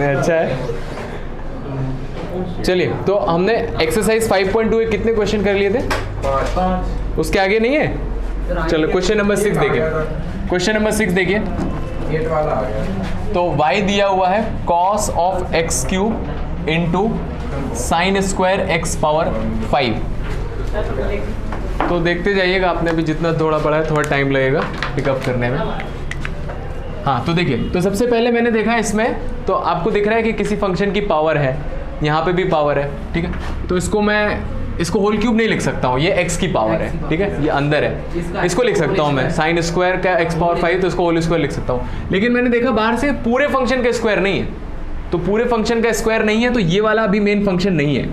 नहीं अच्छा है। चलिए, तो हमने एक्सरसाइज 5.2 के कितने क्वेश्चन कर लिए थे? 5। उसके आगे नहीं है? चलो क्वेश्चन नंबर 6 देखिए। क्वेश्चन नंबर 6 देखिए, 8 वाला आ गया। तो y दिया हुआ है cos of x cube into sine square x power 5। तो देखते जाइएगा, आपने भी जितना थोड़ा पढ़ा है थोड़ा टाइम लगेगा पिकअप करने में। हाँ तो देखिए, तो सबसे पहले मैंने देखा इसमें, तो आपको दिख रहा है कि किसी फंक्शन की पावर है, यहाँ पे भी पावर है, ठीक है। तो इसको होल क्यूब नहीं लिख सकता हूँ, ये x की पावर है, ठीक है, ये अंदर है, इसको लिख सकता हूँ मैं साइन स्क्वायर का x पावर 5, तो इसको होल स्क्वायर लिख सकता हूँ। लेकिन मैंने देखा बाहर से पूरे फंक्शन का स्क्वायर नहीं है, तो पूरे फंक्शन का स्क्वायर नहीं है, तो ये वाला अभी मेन फंक्शन नहीं है।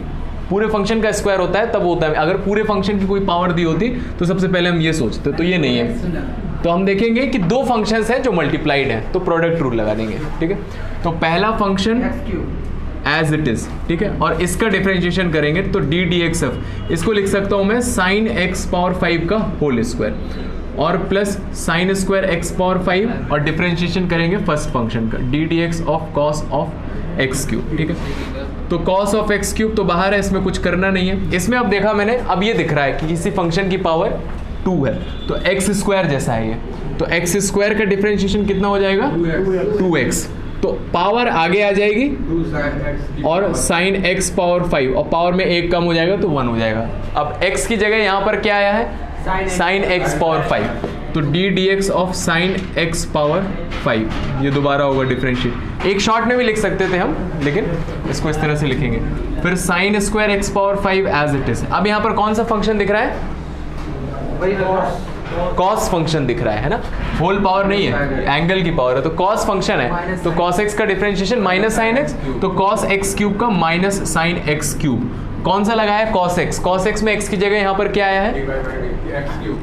पूरे फंक्शन का स्क्वायर होता है तब होता है, अगर पूरे फंक्शन की कोई पावर दी होती तो सबसे पहले हम ये सोचते, तो ये नहीं है। तो हम देखेंगे कि दो फंक्शंस हैं जो मल्टीप्लाइड हैं, तो प्रोडक्ट रूल लगा देंगे, ठीक है। तो पहला फंक्शन एज इट इज, ठीक है, और इसका डिफरेंशिएशन करेंगे तो डी डी एक्स एफ, इसको लिख सकता हूं मैं साइन एक्स पावर 5 का होल स्क्वायर और plus sign square x power 5, और डिफरेंशिएशन करेंगे फर्स्ट फंक्शन का D d x of cos of x cube, ठीक है। तो कॉस ऑफ एक्स क्यूब तो बाहर है, इसमें कुछ करना नहीं है। इसमें अब देखा मैंने, अब ये दिख रहा है कि किसी फंक्शन की पावर 2 है, तो एक्स स्क्वायर जैसा है ये, तो एक्स स्क्वायर का डिफरेंशिएशन कितना हो जाएगा? 2x। तो पावर आगे आ जाएगी और साइन एक्स पावर 5, और पावर में एक कम हो जाएगा तो 1 हो जाएगा। अब x की जगह यहाँ पर क्या आया है? साइन एक्स पावर 5, तो D d x of sine x power 5, ये दोबारा होगा डिफरेंशिएट। एक शॉर्ट में भी लिख सकते थे हम, लेकिन इसको इस तरह से लिखेंगे। फिर sine square x power 5 as it is. अब यहाँ पर कौन सा फंक्शन दिख रहा है? कॉस फंक्शन दिख रहा है ना, होल पावर नहीं है, एंगल की पावर है, तो कॉस फंक्शन है, तो कॉस एक्स का डिफरेंशिएशन माइनस साइन एक्स, तो कॉस एक्स क्यूब का माइनस साइन एक्स क्यूब। कौन सा लगा है? Cos x. कॉस एक्स में एक्स की जगह यहाँ पर क्या आया है?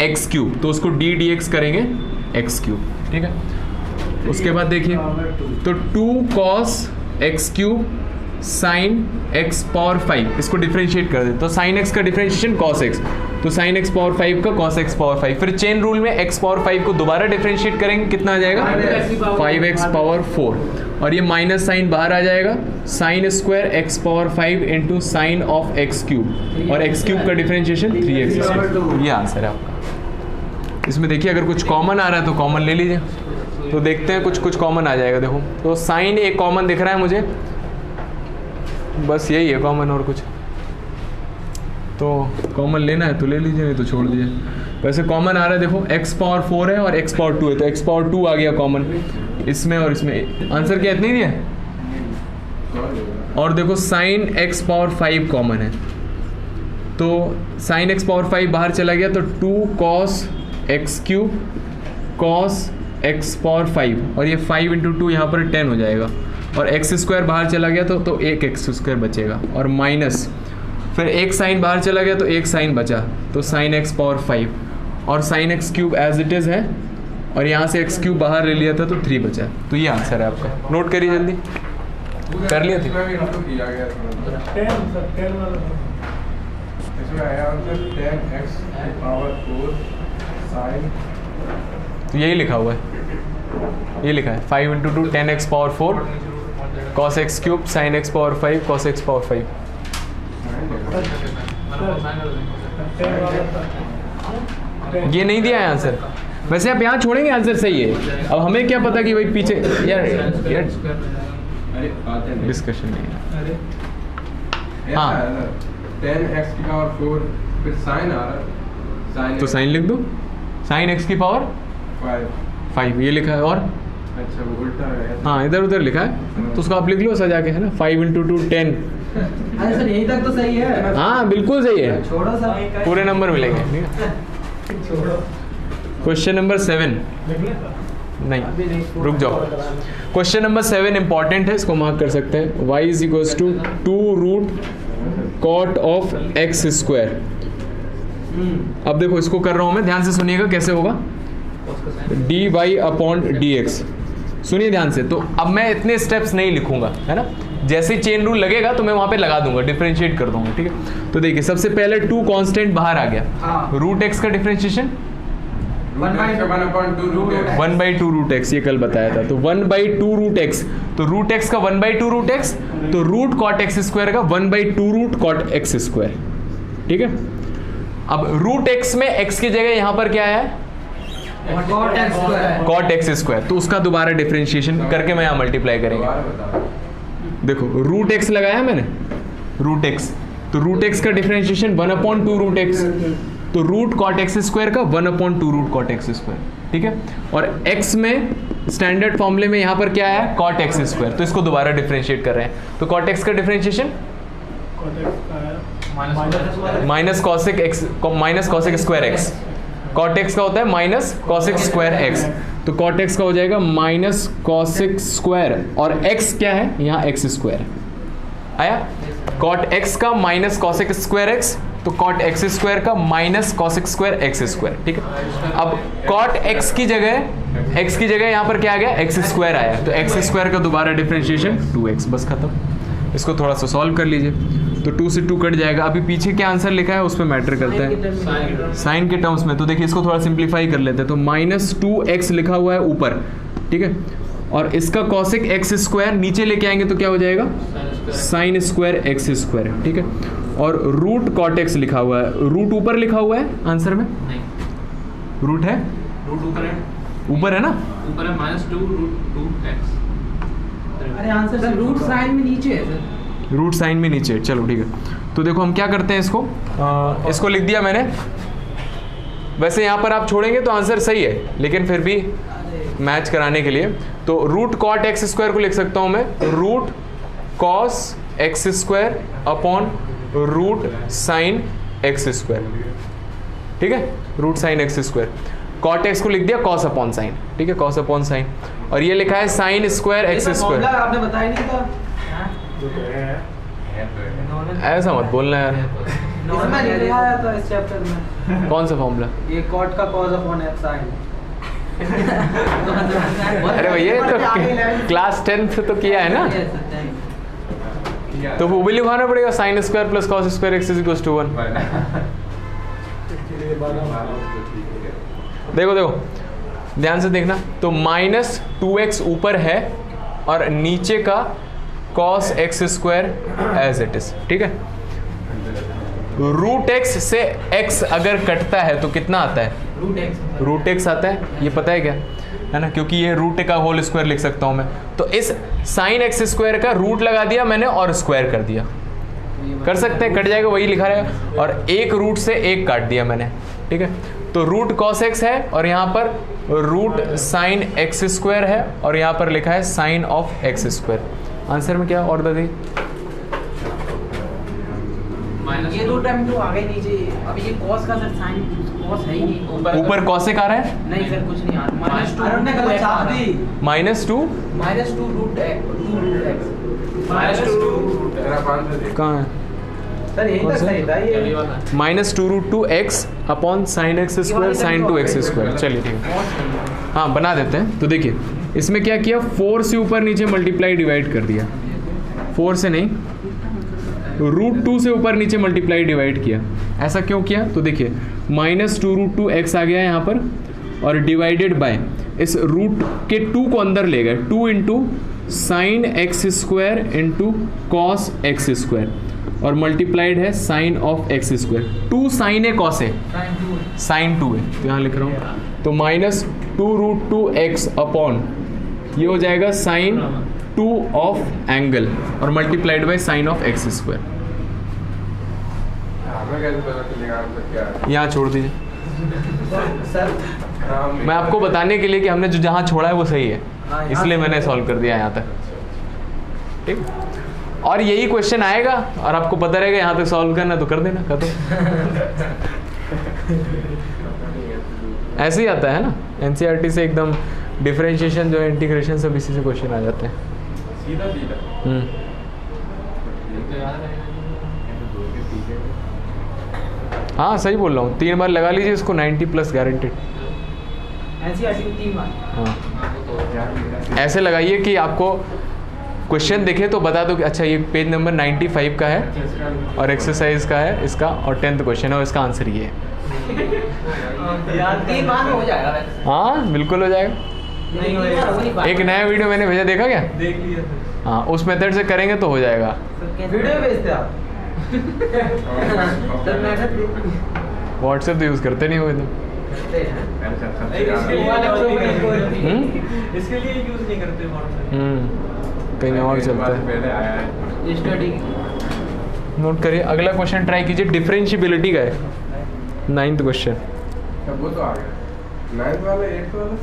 एक्स क्यूब, तो उसको डी डी एक्स करेंगे एक्स क्यूब, ठीक है। उसके बाद देखिए, तो 2 cos x cube sine x power 5, इसको डिफरेंशिएट कर दे, तो साइन एक्स का डिफरेंशिएशन कॉस एक्स, तो साइन एक्स पावर 5 का कॉस एक्स पावर 5। फिर चेन रूल में एक्स पावर 5 को दोबारा डिफरेंशिएट करेंगे, कितना आ जाएगा? 5x पावर 4, और ये माइनस साइन बाहर आ जाएगा, sign square x power 5 into sine of x cube, और एक्स क्यूब का डिफरेंशिएशन 3x। ये आंसर है आपका। इसमें देखिए अगर कुछ कॉमन आ रहा है तो कॉमन ले लीजिए, तो देखते हैं कुछ कॉमन आ जाएगा। देखो, तो साइन एक कॉमन दिख रहा है मुझे, बस यही है कॉमन, और कुछ तो कॉमन लेना है तो ले लीजिए, नहीं तो छोड़ दीजिए। वैसे कॉमन आ रहा है, देखो x पावर 4 है और x पावर 2 है, तो x पावर 2 आ गया कॉमन इसमें और इसमें। आंसर क्या इतनी है? और देखो साइन x पावर 5 कॉमन है, तो साइन x पावर 5 बाहर चला गया, तो 2 cos x cube cos x power 5, और ये 5 इंटू 2 यहाँ पर 10 हो जाएगा, और एक्स स्क्वायर बाहर चला गया तो एक एक्स स्क्वायर बचेगा, और माइनस फिर एक साइन बाहर चला गया तो एक साइन बचा, तो साइन एक्स पावर 5, और sine x cube as it is है, और यहाँ से एक्स क्यूब बाहर ले लिया था तो 3 बचा। तो ये आंसर है आपका, नोट करिए जल्दी। कर लिया था? तो यही लिखा हुआ है, ये लिखा है 5 into 2 10x power 4 cos x cube sin x power 5 cos x power 5। ये नहीं दिया है आंसर, वैसे आप यहाँ छोड़ेंगे, आंसर सही है। अब हमें क्या पता कि भाई पीछे यार डिस्कशन नहीं है। हाँ 10x की पावर 4, फिर साइन आ रहा है, तो साइन लिख दो, साइन x की पावर 5 ये लिखा है, और अच्छा वो उल्टा है। हाँ इधर उधर लिखा है, तो उसको आप लिख लो सजा के, है ना, 5 इंटू 2 10। अरे सर यहीं तक तो सही है। हाँ बिल्कुल सही है, छोड़ो सर, पूरे नंबर मिलेंगे, ठीक है। क्वेश्चन नंबर 7 नहीं, रुक जाओ। क्वेश्चन नंबर 7 इंपॉर्टेंट है, इसको मार्क कर सकते हैं। y is equal to 2 root cot of x square. अब देखो इसको कर रहा हूं मैं, ध्यान से सुनिएगा कैसे होगा। D y upon d x, सुनिए ध्यान से। तो अब मैं इतने स्टेप्स नहीं लिखूंगा, है ना, जैसे ही चेन रूल लगेगा तो मैं वहां पे लगा दूंगा, डिफरेंशिएट कर दूंगा, ठीक है। तो देखिए सबसे पहले 2 कांस्टेंट बाहर आ गया, रूट एक्स का differentiation 1 by two root x, ये कल बताया था। तो 1 बाई टू रूट एक्स, तो रूट एक्स का 1 बाई टू रूट एक्स, तो रूट कॉट एक्स स्क्वायर का 1 by two root cot x square. ठीक है, अब रूट एक्स में एक्स की जगह यहां पर क्या है, कॉट एक्स स्क्वायर, तो उसका दोबारा डिफरेंशिएशन करके मैं यहां मल्टीप्लाई करेंगे। देखो रूट एक्स लगाया मैंने, रूट एक्स, तो रूट एक्स का डिफरेंशिएशन 1/2 रूट एक्स, तो रूट कॉट एक्स स्क्वायर का 1/2 रूट कॉट एक्स स्क्वायर। ठीक है, और x में स्टैंडर्ड फॉर्मूले में यहां पर क्या है, कॉट एक्स स्क्वायर, तो इसको दोबारा डिफरेंशिएट कर रहे हैं। तो कॉट एक्स का differentiation minus cosec x, minus cosec square x, cot x का होता है माइनस कॉसेक स्क्वायर एक्स, तो कॉट एक्स का हो जाएगा माइनस कॉसेक स्क्वायर, और x क्या है यहाँ एक्स स्क्वायर आया, कॉट एक्स का माइनस कॉसेक स्क्वायर एक्स, तो कॉट एक्स स्क्वायर का minus cosec square x square. ठीक है, अब कॉट एक्स की जगह यहाँ पर क्या आ गया, एक्स स्क्वायर आया, तो एक्स स्क्वायर का दोबारा डिफरेंशिएशन 2x, बस खत्म। इसको थोड़ा सा सॉल्व कर लीजिए, तो 2 से 2 कट जाएगा। अभी पीछे क्या आंसर लिखा है उस पर मैटर करता है, साइन के टर्म्स में। तो देखिए इसको थोड़ा सिंप्लीफाई कर लेते हैं, तो -2x लिखा हुआ है ऊपर, ठीक है, और इसका कॉसेक एक्स स्क्वायर नीचे लेके आएंगे तो क्या हो जाएगा, साइन स्क्वायर एक्स स्क्वायर। ठीक है, और रूट कॉट एक्स लिखा हुआ है, रूट ऊपर लिखा हुआ है आंसर में, नहीं, रूट है, रूट ऊपर है ना, ऊपर है -2 रूट 2x। अरे आंसर सर रूट साइन में नीचे है सर, रूट साइन में नीचे, चलो ठीक है। तो देखो हम क्या करते हैं, इसको लिख दिया मैंने। वैसे यहाँ पर आप छोड़ेंगे तो आंसर सही है, लेकिन फिर भी मैच कराने के लिए, तो रूट कॉट एक्स स्क्वायर को लिख सकता हूँ मैं root cos x square upon root sine x square. ठीक है, root sine x square, cot x को लिख दिया कॉस अपॉन साइन। ठीक है, कॉस अपॉन साइन, और ये लिखा है साइन स्क्वायर एक्स स्क्वायर। आपने बताया नहीं था, ऐसा मत बोलना यार, इसमें नहीं लिखा है तो इस चैप्टर में। कौन सा फॉर्मूला, ये कॉट का कॉस अपॉन एक्स साइन। अरे भैया तो क्लास 10th तो किया है ना, तो वो भी लिखवाना पड़ेगा, sine square plus cos square x is equals to 1। देखो देखो ध्यान से देखना, तो -2x ऊपर है और नीचे का cos x square as it is. ठीक है, रूट x से x अगर कटता है तो कितना आता है, रूट x आता है, ये पता है क्या है ना, क्योंकि ये रूट का होल स्क्वायर लिख सकता हूं मैं। तो इस साइन एक्स स्क्वायर का रूट लगा दिया मैंने और स्क्वायर कर दिया, कर सकते हैं, कट जाएगा, वही लिखा रहेगा, और एक रूट से एक काट दिया मैंने। ठीक है, तो रूट कॉस एक्स है और यहाँ पर रूट साइन एक्स स्क्वायर है, और यहाँ पर लिखा है sine of x square. Answer में क्या और दी, ये दो टाइम तो आगे नीचे, अब ये cos का सर साइन cos है ही नहीं, ऊपर कॉसेक आ रहा है, नहीं सर कुछ नहीं आ रहा, -2 ने गलत छाप दी, -2 रूट x कहाँ है, सर यही तक सही था ये, -2 root 2x upon sine x square sine 2x square. चलिए ठीक है, हाँ बना देते हैं। तो देखिए इसमें क्या किया, 4 से ऊपर नीचे मल्टीप्लाई डिवाइड कर दिया, 4 से नहीं, रूट 2 से ऊपर नीचे मल्टीप्लाई डिवाइड किया। ऐसा क्यों किया, तो देखिए -2 रूट 2x आ गया यहाँ पर, और डिवाइडेड बाय इस रूट के 2 को अंदर ले गए, 2 into sine x square into cos x square, और मल्टीप्लाइड है sine of x square. 2 sine है कॉस है, साइन 2 है, तो यहाँ लिख रहा हूँ, तो -2 रूट 2x अपॉन ये हो जाएगा साइन 2 ऑफ एंगल, और multiplied by sine of x square. यहाँ छोड़ दीजिए, सर मैं आपको बताने के लिए कि हमने जो जहाँ छोड़ा है वो सही है, इसलिए मैंने सॉल्व कर दिया यहाँ तक। ठीक, और यही क्वेश्चन आएगा और आपको पता रहेगा यहाँ तक सॉल्व करना, तो कर देना खत्म। ऐसे ही आता है ना एनसीईआरटी से, एकदम डिफरेंशिएशन जो इंटीग्रेशन सब इसी से क्वेश्चन आ जाते हैं सीधा। हाँ सही बोल रहा हूँ, 3 बार लगा लीजिए इसको, 90+ गारंटेड। एनसीईआरटी में 3 बार, हाँ ऐसे लगाइए कि आपको क्वेश्चन देखे तो बता दो कि अच्छा ये पेज नंबर 95 का है और एक्सरसाइज का है इसका, और 10th क्वेश्चन है और इसका आंसर ये है। तीन बार में हो जाएगा वैसे। हाँ बिल्कुल हो जाएगा। नहीं होएगा। एक नया वीडियो मैंने भेजा, देखा क्या? देख लिया सर। हाँ उस मेथड से करेंगे तो हो जाएगा। वीडियो भेजते आप? सर मैं व्हाट्सएप तो यूज़ करते नहीं हो एकदम। इसके लिए यूज नहीं करते व्हाट्सएप। कहीं और चलता है। पहले आया है। स्टडी नोट करिए। अगला क्वेश्चन ट्राई कीजिए, डिफरेंशिएबिलिटी का है, 9th क्वेश्चन। अब वो तो आ गया। 9th वाला 8th वाला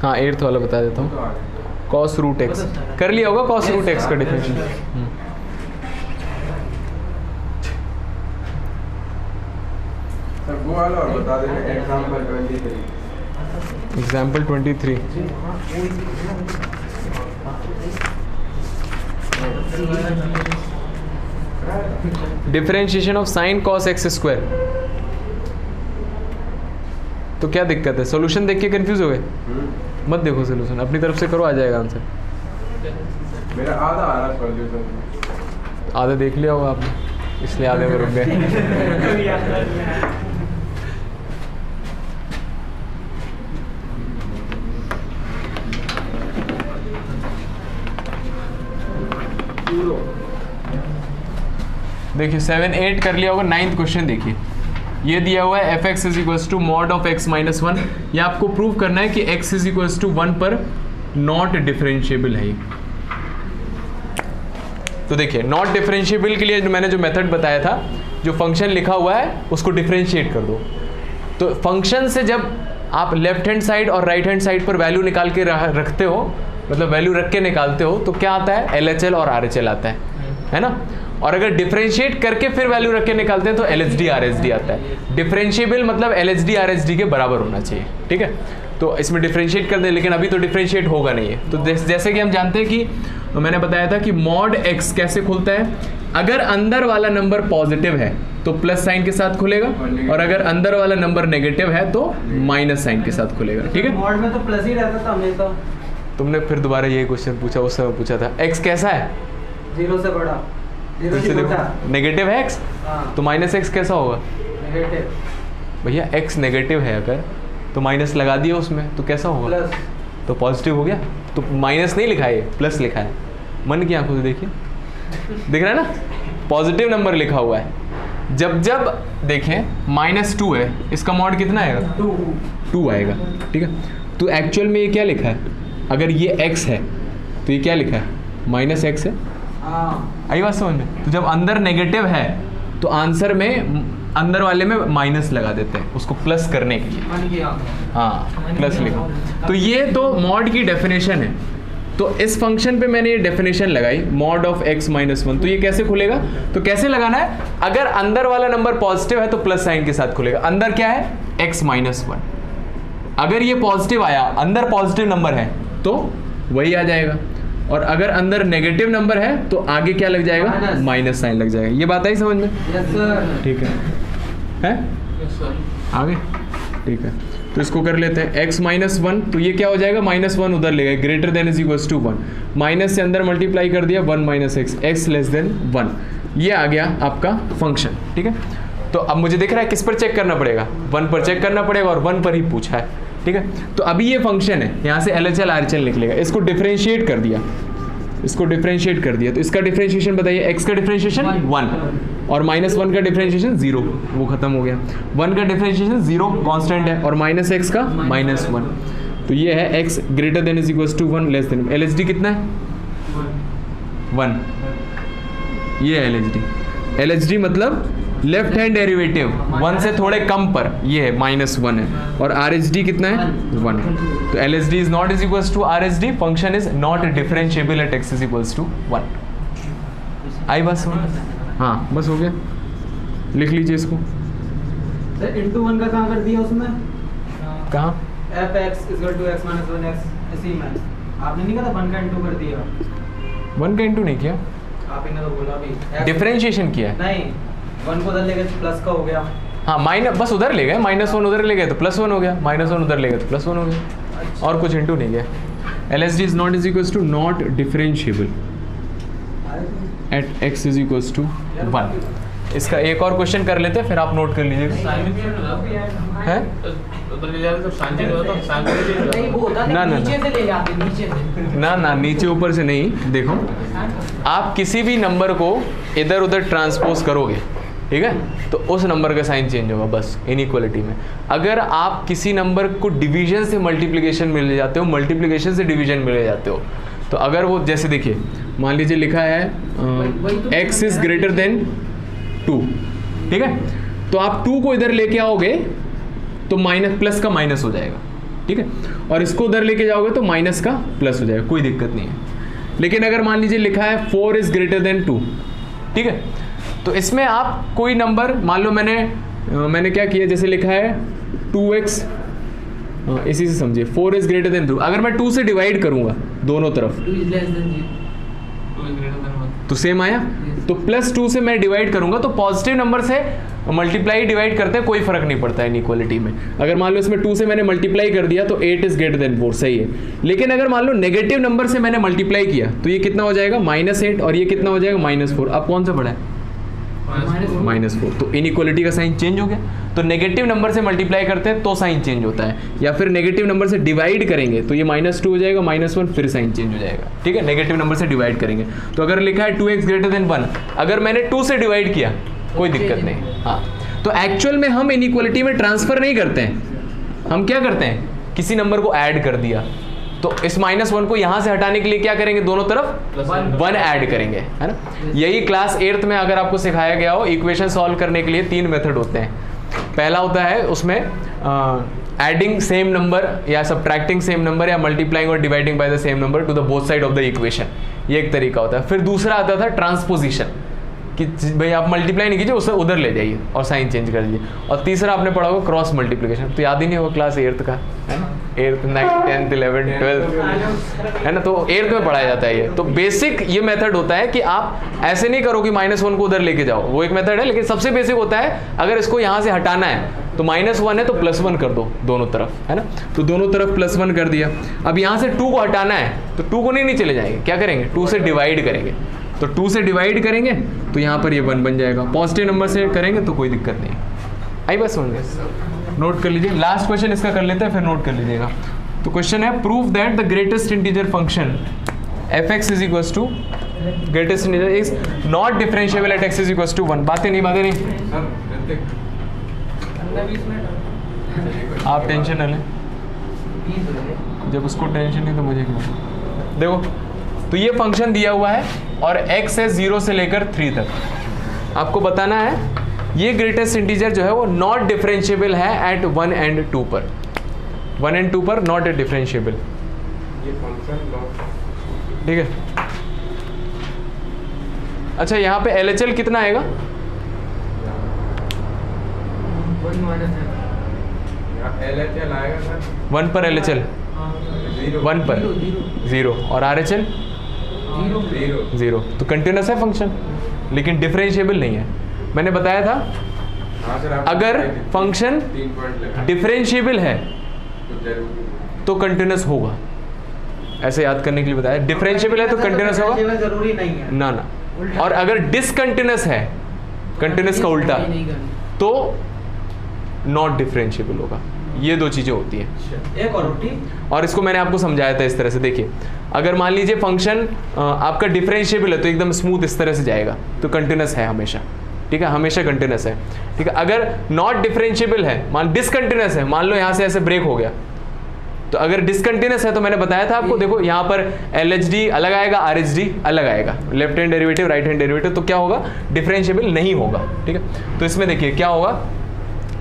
हाँ 8th वाला बता देता वो हूँ। तो आ गया। कॉस रूट एक्स कर लिया होगा, कॉस रूट एक्स का डिफरेंशियल। सर वो वाला और बता देना, example 23। Example 23। Differentiation of sine cos x square. तो क्या दिक्कत है? सॉल्यूशन देख के कंफ्यूज हो गए? मत देखो सॉल्यूशन, अपनी तरफ से करो, आ जाएगा आंसर। मेरा आधा आ रहा सॉल्यूशन। आधा देख लिया होगा आपने, इसलिए आधे में रुक गए। देखिए 7 8 कर लिया होगा। 9th क्वेश्चन देखिए, ये दिया हुआ है f(x) is equals to mod of x minus 1। ये आपको प्रूव करना है कि x इज इक्वल्स टू 1 पर नॉट डिफरेंशिएबल है। तो देखिए नॉट डिफरेंशिएबल के लिए मैंने जो मेथड बताया था, जो फंक्शन लिखा हुआ है उसको डिफरेंशिएट कर दो। तो फंक्शन से जब आप लेफ्ट हैंड साइड और राइट हैंड साइड पर वैल्यू निकाल के रखते हो, मतलब वैल्यू रख के निकालते हो, तो क्या आता है? LHL और RHL आता है ना। और अगर डिफरेंशिएट करके फिर वैल्यू रख के निकालते हैं तो LHD RHD आता है। डिफरेंशिएबल मतलब LHD RHD के बराबर होना चाहिए, ठीक है। तो इसमें डिफरेंशिएट कर दें, लेकिन अभी तो डिफरेंशिएट होगा नहीं है। तो जैसे कि हम जानते हैं कि मैंने बताया था कि मॉड x कैसे खुलता है, अगर अंदर वाला नंबर पॉजिटिव है तो प्लस साइन के साथ खुलेगा, और अगर अंदर वाला नंबर नेगेटिव है तो माइनस साइन के साथ खुलेगा, ठीक है। मॉड में तो प्लस ही रहता था हमेशा। तुमने फिर दोबारा यही क्वेश्चन पूछा, उस समय पूछा था x कैसा है? 0 से बड़ा, 0 से छोटा। नेगेटिव है x, हाँ। तो माइनस x कैसा होगा? नेगेटिव। भैया x नेगेटिव है अगर, तो माइनस लगा दिया उसमें, तो कैसा होगा? प्लस। तो पॉजिटिव हो गया। तो माइनस नहीं लिखा है, प्लस लिखा है। मन की आंखों से देखिए, दिख रहा है ना, पॉजिटिव नंबर लिखा हुआ है। जब जब देखें -2 है, इसका मॉड कितना आएगा? 2 आएगा, ठीक है। तो एक्चुअल में ये क्या लिखा है? अगर ये x है तो ये क्या लिखा है? -x है। आई बात समझ में? तो जब अंदर नेगेटिव है तो आंसर में अंदर वाले में माइनस लगा देते हैं, उसको प्लस करने के लिए। हाँ प्लस लिखो। तो ये तो मॉड की डेफिनेशन है। तो इस फंक्शन पे मैंने ये डेफिनेशन लगाई, मॉड ऑफ x माइनस 1। तो ये कैसे खुलेगा? तो कैसे लगाना है? अगर अंदर वाला नंबर पॉजिटिव है तो प्लस साइन के साथ खुलेगा। अंदर क्या है? x minus 1। अगर ये पॉजिटिव आया, अंदर पॉजिटिव नंबर है तो वही आ जाएगा, और अगर अंदर नेगेटिव नंबर है तो आगे क्या लग जाएगा? माइनस साइन लग जाएगा। ये बात आई समझ में? Yes sir. ठीक है आगे, ठीक है। तो इसको कर लेते हैं x माइनस 1। तो ये क्या हो जाएगा? -1 उधर ले गए, greater than is equals to 1। Minus से अंदर मल्टीप्लाई कर दिया, 1 माइनस x लेस देन 1। ये आ गया आपका फंक्शन, ठीक है। तो अब मुझे दिख रहा है किस पर चेक करना पड़ेगा? 1 पर चेक करना पड़ेगा, और 1 पर ही पूछा है, ठीक है। तो अभी ये फंक्शन है, यहाँ से LHL RHL निकलेगा। इसको डिफरेंशिएट कर दिया, इसको डिफरेंशिएट कर दिया। तो इसका डिफरेंशिएशन बताइए। x का डिफरेंशिएशन 1, और -1 का डिफरेंशिएशन 0, वो खत्म हो गया। 1 का डिफरेंशिएशन 0 कांस्टेंट है, और -x का -1। तो ये है x greater than is equals to 1 less than. LHD कितना है? 1। ये है LHD मतलब लेफ्ट हैंड डेरिवेटिव 1 से थोड़े कम पर, ये है -1 है, और RHD कितना है? 1। तो LHD is not is equals to RHD, function is not differentiable at x is equals to 1। आई बस हो? हाँ बस हो गया, लिख लीजिए इसको। सर इनटू 1 का कहाँ कर दिया उसमें? कहाँ? fx = x - 1x इसी में आपने नहीं कहा था 1 का इनटू कर दिया? 1 का इंटू नहीं किया, आपने तो बोला भी डिफरेंशिएशन किया है। नहीं, 1 को उधर ले गए तो प्लस का हो गया। हाँ माइनस, बस उधर ले गए, -1 उधर ले गए तो +1 हो गया, -1 उधर ले गए तो +1 हो गया, और कुछ इंटू नहीं गया। LHD is not is equals to not differentiable at x is equals to 1। इसका एक और क्वेश्चन कर लेते हैं, फिर आप नोट कर लीजिएगा। हैं? नहीं वो होता ना, है ना, नीचे से ले जाते नीचे से। ना नीचे ऊपर से नहीं। देखो, आप किसी भी नंबर को इधर उधर ट्रांसपोज करोगे, ठीक है, तो उस नंबर का साइन चेंज होगा बस इनइक्वालिटी में। अगर आप किसी नंबर को डिवीजन से मल्टीप्लिकेशन में ले जाते हो, मल्टीप्लिकेशन से डिवीजन में ले जाते हो, तो अगर वो जैसे देखिए, मान लीजिए लिखा है x इज ग्रेटर देन 2, ठीक है, तो आप 2 को इधर लेके आओगे तो माइनस प्लस का माइनस हो जाएगा, ठीक है, और इसको उधर लेके जाओगे तो माइनस का प्लस हो जाएगा, कोई दिक्कत नहीं है। लेकिन अगर मान लीजिए लिखा है 4 इज ग्रेटर देन 2, ठीक है, तो इसमें आप कोई नंबर मान लो, मैंने क्या किया, जैसे लिखा है 2x, इसी से समझिए 4 इज ग्रेटर देन 2, अगर मैं 2 से डिवाइड करूंगा दोनों तरफ 2 is less than 0। तो सेम आया। तो प्लस 2 से मैं डिवाइड करूंगा तो पॉजिटिव नंबर से मल्टीप्लाई डिवाइड करते हैं, कोई फर्क नहीं पड़ता है इनइक्वालिटी में। अगर मान लो इसमें 2 से मैंने मल्टीप्लाई कर दिया तो 8 इज ग्रेटर देन 4, सही है। लेकिन अगर मान लो नेगेटिव नंबर से मैंने मल्टीप्लाई किया तो ये कितना हो जाएगा, -8, और ये कितना हो जाएगा, -4। अब कौन सा बड़ा है, -4, तो इनइक्वालिटी का साइन चेंज हो गया। तो नेगेटिव नंबर से मल्टीप्लाई करते हैं तो साइन चेंज होता है, या फिर नेगेटिव नंबर से डिवाइड करेंगे तो ये -2 हो जाएगा, -1, फिर साइन चेंज हो जाएगा, ठीक है, नेगेटिव नंबर से डिवाइड करेंगे। तो अगर लिखा है 2x ग्रेटर देन 1, अगर मैंने 2 से डिवाइड किया कोई दिक्कत नहीं। हाँ, तो एक्चुअल में हम इनइक्वालिटी में ट्रांसफर नहीं करते हैं, हम क्या करते हैं, किसी नंबर को ऐड कर दिया, तो इस -1 को यहां से हटाने के लिए क्या करेंगे, दोनों तरफ 1 ऐड करेंगे, है ना। यही क्लास 8th में अगर आपको सिखाया गया हो, इक्वेशन सॉल्व करने के लिए 3 मेथड होते हैं। पहला होता है उसमें एडिंग सेम नंबर या सब्ट्रैक्टिंग सेम नंबर या मल्टीप्लाइंग और dividing by the same number two the both side of the equation, ये एक तरीका होता है। फिर दूसरा आता था ट्रांसपोजिशन, कि भाई आप मल्टीप्लाई नहीं कीजिए, उसे उधर ले जाइए और साइन चेंज कर दीजिए। और तीसरा आपने पढ़ा होगा क्रॉस मल्टीप्लिकेशन, तो याद ही नहीं होगा क्लास 8th का, है ना, 8th 9th 10th 11th 12th, है ना, तो 8th में पढ़ाया जाता है ये। तो बेसिक ये मेथड होता है कि आप ऐसे नहीं करो कि -1 को उधर लेके जाओ, वो एक मेथड है, लेकिन सबसे बेसिक होता है अगर इसको यहाँ से हटाना है तो -1 है तो +1 कर दो दोनों तरफ, है ना, तो दोनों तरफ +1 कर दिया। अब यहाँ से 2 को हटाना है तो 2 को नहीं नीचे ले जाएंगे, क्या करेंगे, 2 से डिवाइड करेंगे, तो 2 से डिवाइड करेंगे तो यहाँ पर ये 1 बन जाएगा। पॉजिटिव नंबर से करेंगे तो कोई दिक्कत नहीं। आई बस समझ गए, नोट कर लीजिए। लास्ट क्वेश्चन इसका कर लेते हैं, फिर नोट कर लीजिएगा। तो क्वेश्चन है, prove that the greatest integer function f(x) is equal to greatest integer is not differentiable at x is equal to 1। बातें नहीं आप टेंशन न लें, जब उसको टेंशन नहीं तो मुझे क्यों। देखो, तो ये फंक्शन दिया हुआ है और x है 0 से लेकर 3 तक। आपको बताना है ये ग्रेटेस्ट इंटीजर जो है वो नॉट डिफरेंशिएबल है एट 1 and 2 पर, 1 and 2 पर नॉट डिफरेंशिएबल, ये फंक्शन ठीक है। अच्छा, यहाँ पे LHL कितना आएगा, LHL आएगा सर 1 पर LHL 1 पर 0 और RHL 0, तो कंटिन्यूस है फंक्शन लेकिन डिफरेंशिएबल नहीं है। मैंने बताया था अगर फंक्शन डिफरेंशिएबल है तो कंटिन्यूस होगा, ऐसे याद करने के लिए बताया। डिफरेंशिएबल है तो कंटिन्यूस होगा, जरूरी नहीं है ना ना, और अगर डिसकंटिन्यूस है, कंटिन्यूस का उल्टा, तो नॉट डिफरेंशिएबल होगा। ये 2 चीजें होती हैं। एक और रोटी, और इसको मैंने आपको समझाया था इस तरह से। देखिए, अगर मान लीजिए फंक्शन आपका डिफरेंशिएबल है तो एकदम स्मूथ इस तरह से जाएगा, तो कंटिन्यूस है हमेशा, ठीक है, हमेशा कंटिन्यूस है, ठीक है। अगर नॉट डिफरेंशिएबल है, मान डिसकंटिन्यूस है, मान लो यहाँ से ऐसे ब्रेक हो गया, तो अगर डिसकंटिन्यूस है तो मैंने बताया था आपको, देखो यहाँ पर LHD अलग आएगा, RHD अलग आएगा, left hand derivative right hand derivative, तो क्या होगा, डिफरेंशिएबल नहीं होगा, ठीक है। तो इसमें देखिए क्या होगा,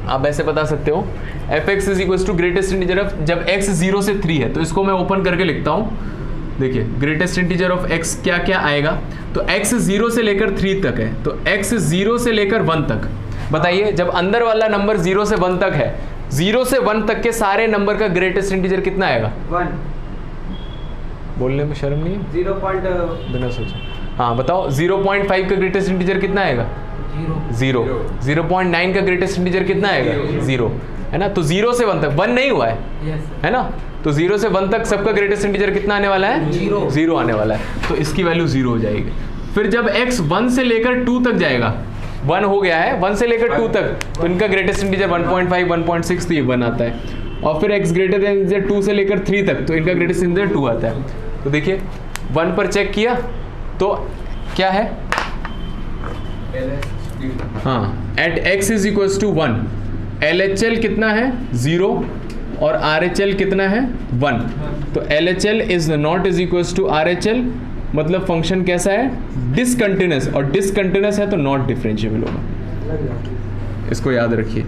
आप ऐसे बता सकते हो, f(x) is equal to greatest integer of, जब x 0 से 3 है तो इसको मैं ओपन करके लिखता हूँ। देखिए, ग्रेटेस्ट इंटीजर ऑफ x क्या क्या आएगा, तो x 0 से लेकर 3 तक है, तो x 0 से लेकर 1 तक। बताइए, जब अंदर वाला नंबर 0 से 1 तक है, 0 से 1 तक के सारे नंबर का ग्रेटेस्ट इंटीजर कितना आएगा, 1, बोलने में शर्म नहीं है, 0. बिना सोचे। हाँ बताओ, 0.5 का ग्रेटेस्ट इंटीजर कितना आएगा, 0. 0.9 का ग्रेटेस्ट इंटीजर कितना आएगा, 0, है ना। तो 0 से 1 तक 1 नहीं हुआ है, है ना, तो 0 से 1 तक सबका ग्रेटेस्ट इंटीजर कितना आने वाला है, 0 आने वाला है, तो इसकी वैल्यू 0 हो जाएगी। फिर जब x 1 से लेकर 2 तक जाएगा 1 हो गया है, 1 से लेकर 2 तक, तो इनका ग्रेटेस्ट इंटीजर 1.5 1.6 तो ये 1 आता है। और फिर x ग्रेटर देन इंटीजर 2 से लेकर 3 तक, तो इनका ग्रेटेस्ट इंटीजर 2 आता है। तो देखिए 1 पर चेक किया तो क्या है, हाँ, at x is equals to 1 LHL कितना है 0 और RHL कितना है 1। तो LHL is not is equals to RHL, मतलब फंक्शन कैसा है डिसकंटिन्यूअस, और डिसकंटिन्यूअस है तो नॉट डिफरेंशिएबल होगा, इसको याद रखिए।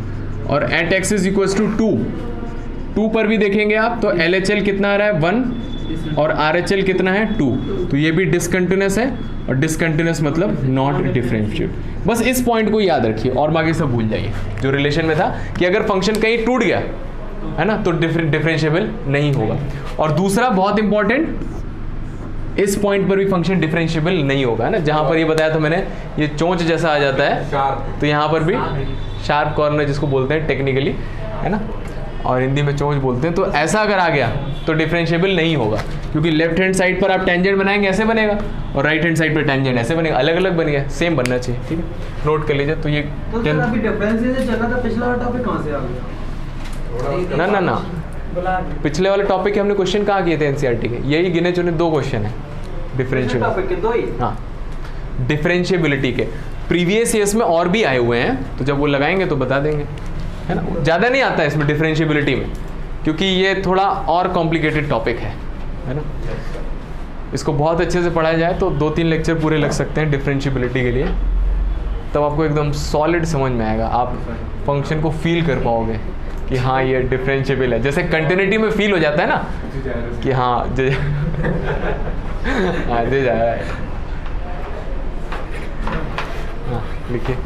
और at x is equals to 2 पर भी देखेंगे आप तो LHL कितना आ रहा है 1 और RHL कितना है 2, तो ये भी डिसकंटिन्यूअस है, और डिसकंटिन्यूअस मतलब नॉट डिफरेंशिएबल। बस इस पॉइंट को याद रखिए और बाकी सब भूल जाइए जो रिलेशन में था कि अगर फंक्शन कहीं टूट गया है ना तो डिफरेंशिएबल नहीं होगा। और दूसरा बहुत इंपॉर्टेंट, इस पॉइंट पर भी फंक्शन डिफरेंशिएबल नहीं होगा, है ना, जहां पर ये बताया था मैंने, ये चोंच जैसा आ जाता है, तो यहाँ पर भी शार्प कॉर्नर जिसको बोलते हैं टेक्निकली, है ना, और हिंदी में चोंच बोलते हैं, तो ऐसा अगर आ गया तो डिफरेंशिएबल नहीं होगा, क्योंकि लेफ्ट हैंड साइड पर आप टेंजेंट बनाएंगे ऐसे बनेगा, और राइट हैंड साइड पर टेंजेंट ऐसे बनेगा, अलग अलग बनेगा, सेम बनना चाहिए, ठीक है, नोट कर लीजिए। तो ये तो सर अभी डिफरेंस से चला था, पिछला टॉपिक कहाँ से आ गया? ना पिछले वाले टॉपिक के हमने क्वेश्चन कहाँ किए थे एनसीईआरटी के, यही गिने चुने 2 क्वेश्चन है डिफरेंशिएबल, टॉपिक के 2 ही, हाँ, डिफरेंशिएबिलिटी के। प्रीवियस ईयर्स में और भी आए हुए हैं, तो जब वो लगाएंगे तो बता देंगे, है ना। ज़्यादा नहीं आता है इसमें डिफरेंशिएबिलिटी में, क्योंकि ये थोड़ा और कॉम्प्लिकेटेड टॉपिक है ना। इसको बहुत अच्छे से पढ़ाया जाए तो 2-3 लेक्चर पूरे लग सकते हैं डिफरेंशिएबिलिटी के लिए, तब आपको एकदम सॉलिड समझ में आएगा, आप फंक्शन को फील कर पाओगे कि हाँ ये डिफरेंशिएबल है, जैसे कंटिन्यूटी में फील हो जाता है ना कि हाँ हाँ दे जा रहा है। हाँ लिखिए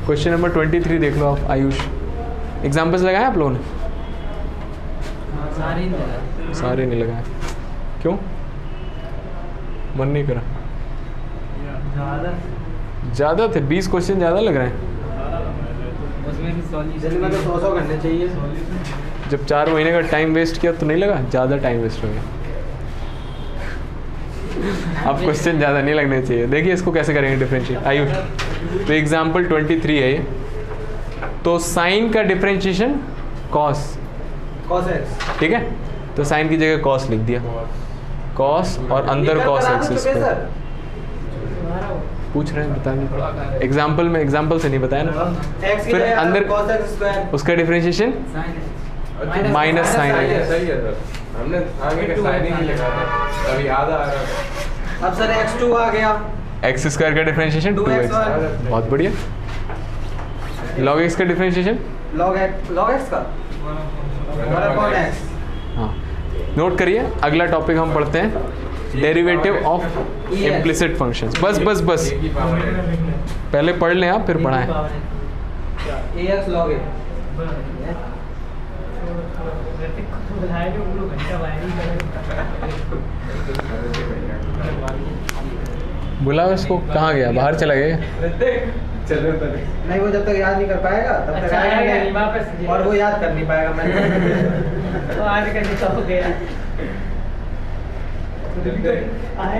क्वेश्चन नंबर 23 देख लो आप आयुष, एग्जाम्पल्स लगाए आप लोगों ने? सारे नहीं लगाए, क्यों? मन नहीं करा? ज़्यादा थे, 20 क्वेश्चन ज़्यादा लग रहे हैं। उसमें तो 100 करने चाहिए। जब 4 महीने का टाइम वेस्ट किया तो नहीं लगा? ज़्यादा टाइम वेस्ट हो गया। अब क्वेश्चन ज़्यादा नहीं लगने चाहिए। देखिए इसको कैसे करेंगे डिफरेंशिएट आयुष। तो एग्जाम्पल 23 है ये, तो साइन का डिफरेंशिएशन कॉस एक्स, ठीक है, तो साइन की जगह कॉस लिख दिया, कॉस और अंदर कॉस एक्स स्क्वायर। पूछ रहे हैं बता दें, एग्जाम्पल में एग्जाम्पल से नहीं बताया ना। फिर अंदर उसका डिफरेंशिएशन माइनस साइन है। सही है सर, हमने आगे का साइन ही नहीं लिखा था, अभी आधा आ रहा था। अब सर x2 आ गया, एक्स स्क्वायर का डिफरेंशिएशन 2x, बहुत बढ़िया। लॉग एक्स का डिफरेंशिएशन log x का 1/x। हाँ नोट करिए, अगला टॉपिक हम पढ़ते हैं डेरिवेटिव ऑफ इम्प्लिसिट फंक्शंस। बस बस बस पहले पढ़ लें आप, फिर पढ़ाएं। ax log a। बुलाओ इसको, कहाँ गया? बाहर चला गया? चलो नहीं, वो जब तक याद नहीं कर पाएगा तब तक आएगा नहीं वापस, और वो याद कर नहीं पाएगा। मैंने तो आज कैसे तो हो गया आए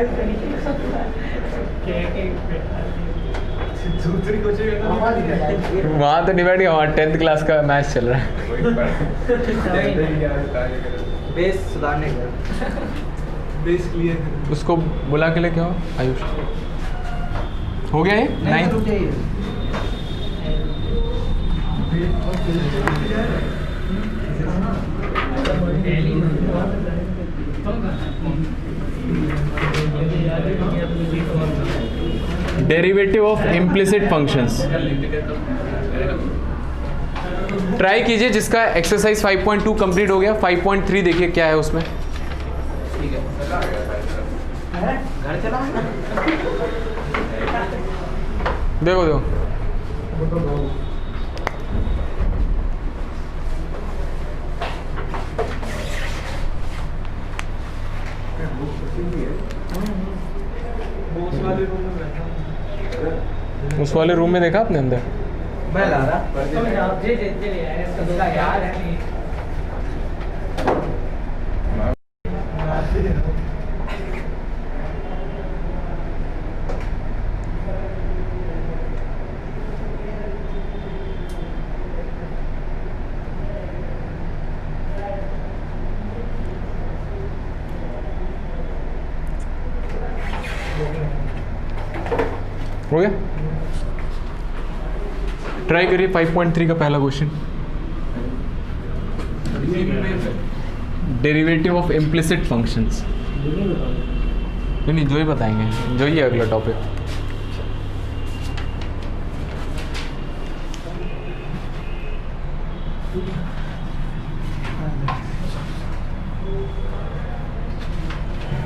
वहाँ तो नहीं बैठ गया, वहाँ 10th क्लास का मैच चल रहा है। बेस सुधारने का, बेस क्लियर। उसको बुला के लेके आओ आयुष। हो गया ये 9? Derivative of implicit functions try कीजिए, जिसका एक्सरसाइज 5.2 कंप्लीट हो गया। 5.3 देखिए क्या है उसमें। घर चला देखो देखो उस वाले रूम में देखा आपने अंदर? मैं ला रहा यार है। ट्राई करिए 5.3 का पहला question, derivative of implicit functions. नहीं जो ही बताएंगे, जो ही है अगला topic.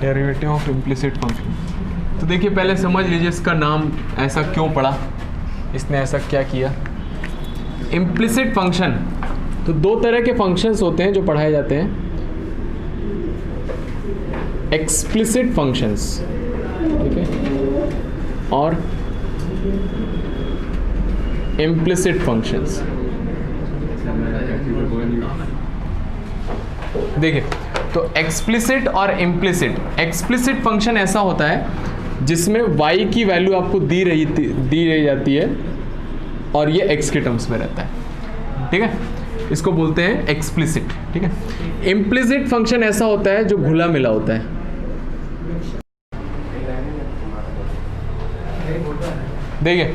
Derivative of implicit function. तो देखिए पहले समझ लीजिए इसका नाम ऐसा क्यों पड़ा, इसने ऐसा क्या किया। इम्प्लिसिट फंक्शन, तो दो तरह के फंक्शंस होते हैं जो पढ़ाए जाते हैं, एक्सप्लिसिट फंक्शंस, ठीक है, और इम्प्लिसिट फंक्शंस। देखिए तो एक्सप्लिसिट और इम्प्लिसिट, एक्सप्लिसिट फंक्शन ऐसा होता है जिसमें y की वैल्यू आपको दी रही जाती है और ये x के टर्म्स में रहता है, ठीक है, इसको बोलते हैं एक्सप्लिसिट, ठीक है। इम्प्लिसिट फंक्शन ऐसा होता है जो घुला मिला होता है। देखिए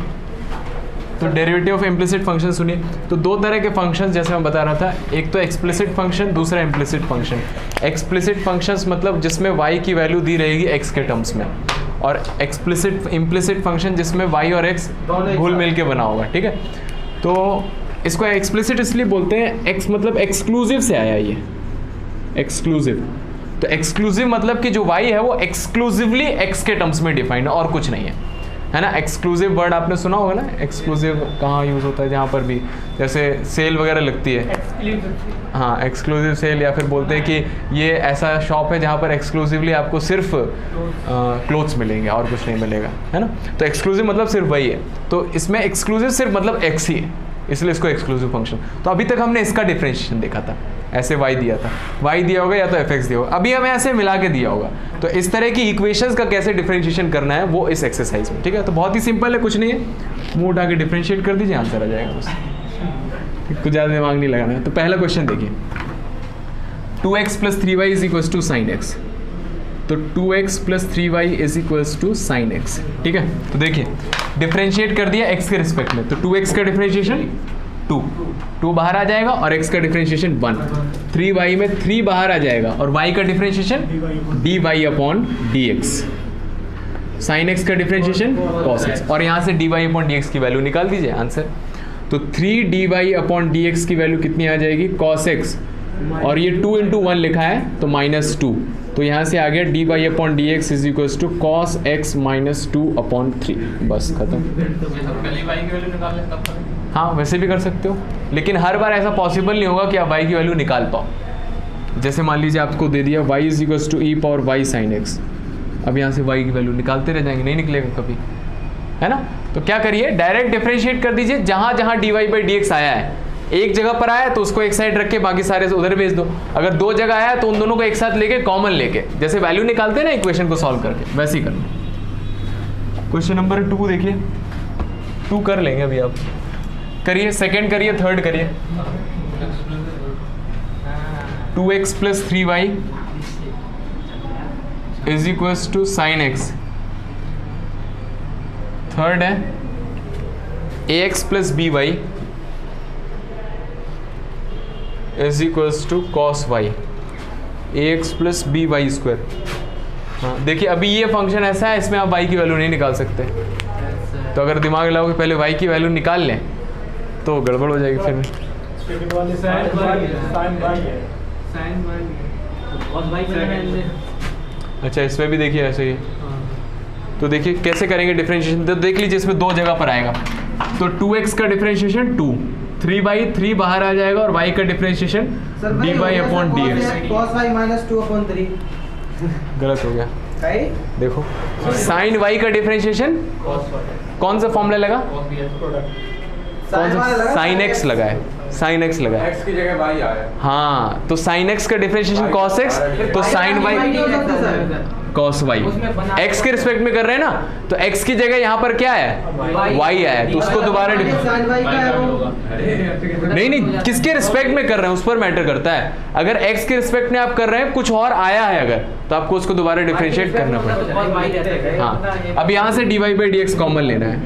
तो डेरिवेटिव ऑफ इम्प्लिसिट फंक्शन सुनिए, तो दो तरह के फंक्शंस जैसे मैं बता रहा था, एक तो एक्सप्लिसिट फंक्शन, दूसरा इम्प्लिसिट फंक्शन। एक्सप्लिसिट फंक्शंस मतलब जिसमें y की वैल्यू दी रहेगी x के टर्म्स में, और इम्प्लिसिट फंक्शन जिसमें y और x घुल मिल के बना होगा, ठीक है। तो इसको एक्सप्लिसिट इसलिए बोलते हैं, x मतलब एक्सक्लूसिव से आया ये, एक्सक्लूसिव। तो एक्सक्लूसिव मतलब कि जो y है वो एक्सक्लूसिवली x के टर्म्स में डिफाइंड है और कुछ नहीं है ना। एक्सक्लूसिव वर्ड आपने सुना होगा ना, एक्सक्लूसिव कहाँ यूज़ होता है, जहाँ पर भी जैसे सेल वगैरह लगती है, हाँ एक्सक्लूसिव सेल, या फिर बोलते हैं कि ये ऐसा शॉप है जहाँ पर एक्सक्लूसिवली आपको सिर्फ क्लोथ्स मिलेंगे और कुछ नहीं मिलेगा, है ना। तो एक्सक्लूसिव मतलब सिर्फ वही है, तो इसमें एक्सक्लूसिव सिर्फ मतलब x ही है, इसलिए इसको एक्सक्लूसिव फंक्शन। तो अभी तक हमने इसका डिफरेंशिएशन देखा था, ऐसे y दिया था, y दिया होगा या तो fx दिया होगा, अभी हमें ऐसे मिला के दिया होगा। तो इस तरह की इक्वेशंस का कैसे डिफरेंशिएशन करना है वो इस एक्सरसाइज में, ठीक है। तो बहुत ही सिंपल है, कुछ नहीं है, मुंह उठा के डिफरेंशिएट कर दीजिए, आंसर आ जाएगा बस, कुछ ज़्यादा दिमाग नहीं लगाना है। तो पहला क्वेश्चन देखिए, 2x + 3y = sin x। तो 2x + 3y = sin x, ठीक है। तो देखिए डिफरेंशिएट कर दिया x के रिस्पेक्ट में, तो 2x का डिफरेंशिएशन 2 बाहर आ जाएगा और x का डिफरेंशिएशन 1, 3y में 3 बाहर आ जाएगा और y का डिफरेंशिएशन dy/dx, sin x का डिफरेंशिएशन cos x, और यहाँ से dy/dx की वैल्यू निकाल दीजिए, आंसर। तो 3 dy/dx की वैल्यू कितनी आ जाएगी, cos x, और ये 2 × 1 लिखा है तो -2, तो यहाँ से आ गया dy/dx = cos x - 2/3, बस खत्म। हाँ वैसे भी कर सकते हो, लेकिन हर बार ऐसा पॉसिबल नहीं होगा कि आप y की वैल्यू निकाल पाओ। जैसे मान लीजिए आपको दे दिया y = e⁻y sin x, अब यहाँ से y की वैल्यू निकालते रह जाएंगे, नहीं निकलेगा कभी, है ना। तो क्या करिए, डायरेक्ट डिफरेंशिएट कर दीजिए, जहाँ जहाँ dy/dx आया है, एक जगह पर आया तो उसको एक साइड रख के बाकी सारे उधर भेज दो, अगर 2 जगह आया तो उन दोनों को एक साथ लेके कॉमन लेके, जैसे वैल्यू निकालते हैं ना इक्वेशन को सॉल्व करके, वैसे ही करना। क्वेश्चन नंबर 2 देखिए, 2 कर लेंगे अभी, आप करिए, सेकंड करिए, थर्ड करिए। 2x + 3y = sin x। Third है ax + by = cos y, ax + by²। हाँ देखिए अभी ये फंक्शन ऐसा है, इसमें आप y की वैल्यू नहीं निकाल सकते, तो अगर दिमाग लगाओगे पहले y की वैल्यू निकाल लें तो गड़बड़ हो जाएगी फिर। अच्छा इसमें भी देखिए ऐसे ही, तो देखिए कैसे करेंगे डिफरेंशिएशन, तो देख लीजिए इसमें 2 जगह पर आएगा, तो 2x का डिफरेंशिएशन 2, 3 बाहर आ जाएगा और y का डिफरेंशिएशन dy/dx। cos y - 2/3 गलत हो गया, देखो sin y का डिफरेंशिएशन कौन सा फॉर्मूला लगा, sin x लगा है, sin x लगा है, x की जगह y आया। हाँ तो sin x का डिफरेंशिएशन cos x, तो sin y cos y, x के रिस्पेक्ट में कर रहे हैं ना, तो x की जगह यहाँ पर क्या है, y आया है, तो उसको दोबारा नहीं किसके रिस्पेक्ट में कर रहे हैं उस पर मैटर करता है। अगर x के रिस्पेक्ट में आप कर रहे हैं, कुछ और आया है अगर, तो आपको उसको दोबारा डिफरेंशिएट करना पड़ेगा। हाँ अब यहाँ से dy/dx कॉमन लेना है,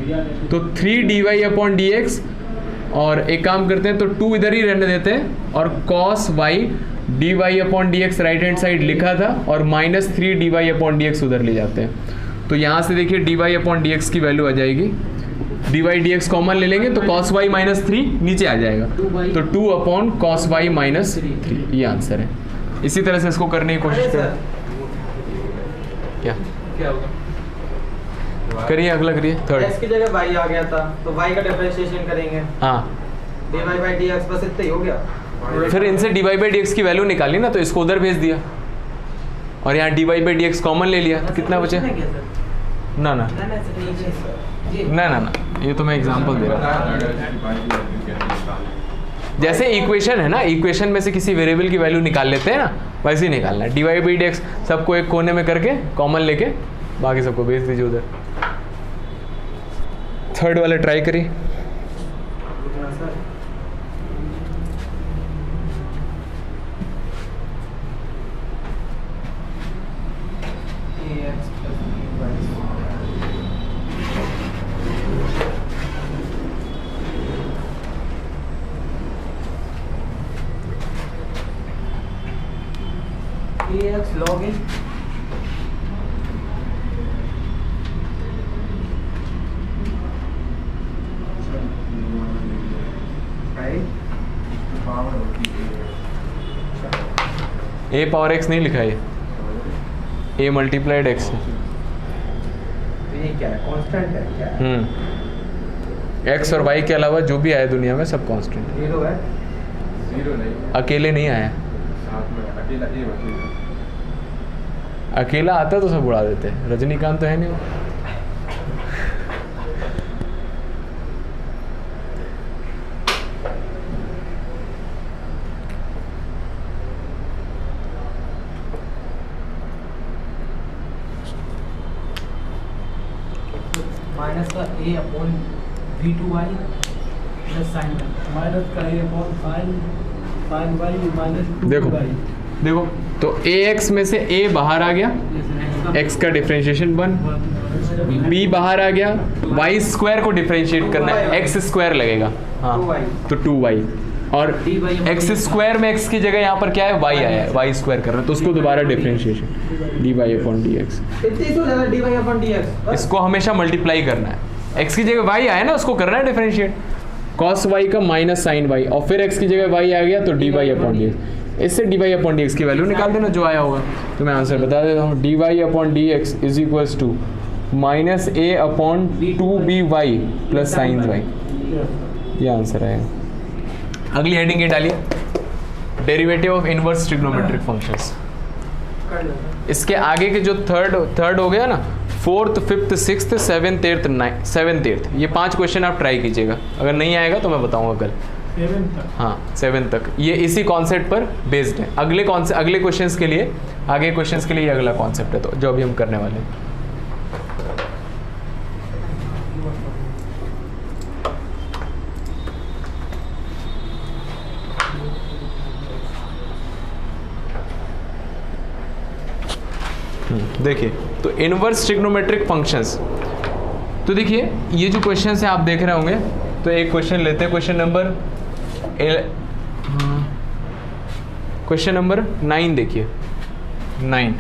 तो 3 dy/dx और एक काम करते हैं, तो 2 इधर ही रहने देते हैं और cos y dy/dx right hand side लिखा था और -3 dy/dx उधर ले जाते हैं। तो यहाँ से देखिए dy/dx की वैल्यू आ जाएगी, dy/dx कॉमन ले लेंगे तो cos y -3 नीचे आ जाएगा, तो 2/cos y -3 ये आंसर है। इसी तरह से इसको करने की कोशिश करें। क्या होगा? करिए, अगला करिए, x थर्ड। की जगह y आ गया था तो y का डिफरेंशिएशन करेंगे, हाँ, dy/dx बस इतना ही हो गया। फिर इनसे dy/dx की वैल्यू निकाली ना, तो इसको उधर भेज दिया और यहाँ dy/dx कॉमन ले लिया, तो कितना बचे? ना ना ना ना ना, ये तो मैं एग्जांपल दे रहा था। जैसे इक्वेशन है ना, इक्वेशन में से किसी वेरिएबल की वैल्यू निकाल लेते हैं ना, वैसे ही निकालना है। dy/dx सबको एक कोने में करके कॉमन लेके बाकी सबको भेज दीजिए उधर। थर्ड वाला ट्राई करिए। ax log in a power x नहीं लिखा है, a मल्टीप्लाइड x है। तो ये क्या है, कांस्टेंट है क्या? x और y के अलावा जो भी आया दुनिया में सब कांस्टेंट है। 0 है, 0 नहीं, अकेले नहीं आया, साथ में अकेला ए बचेगा। अकेला आता तो सब उड़ा देते हैं, रजनीकांत तो है नहीं वो। माइनस का a/v2y प्लस sin माइनस का a/sin y माइनस 2y। देखो तो ax में से a बाहर आ गया, x का डिफरेंशिएशन 1, b बाहर आ गया, y स्क्वायर को डिफरेंशिएट करना है, x स्क्वायर लगेगा, हाँ 2y। तो 2y, और x स्क्वायर में x की जगह यहाँ पर क्या है, y आया है, y स्क्वायर कर रहा है, तो उसको दोबारा डिफरेंशिएशन dy/dx। इतनी तो ज्यादा dy/dx इसको हमेशा मल्टीप्लाई करना है, x की जगह y आया ना, उसको करना है डिफरेंशिएट, cos y का माइनस sin y, और फिर x की जगह y आ गया तो dy/dx। इससे dy/dx की वैल्यू निकाल देना जो आया होगा। तो मैं आंसर बता देता हूँ, dy/dx is equals to -a/2by plus sin y, ये आंसर आएगा। अगली हेडिंग ये डालिए, derivative of inverse trigonometric functions. इसके आगे के जो थर्ड हो गया ना, 4th 5th 6th 7th 8th 7th 8th, ये 5 क्वेश्चन आप ट्राई कीजिएगा, अगर नहीं आएगा तो मैं बताऊंगा कल। 7 तक। हाँ 7 तक, ये इसी कॉन्सेप्ट पर बेस्ड है। अगले क्वेश्चंस के लिए, आगे क्वेश्चंस के लिए अगला कॉन्सेप्ट है, तो जो अभी हम करने वाले हैं। देखिए, तो इनवर्स ट्रिग्नोमेट्रिक फंक्शंस, तो देखिए ये जो क्वेश्चन है आप देख रहे होंगे, तो एक क्वेश्चन लेते हैं, क्वेश्चन नंबर 9 देखिए, 9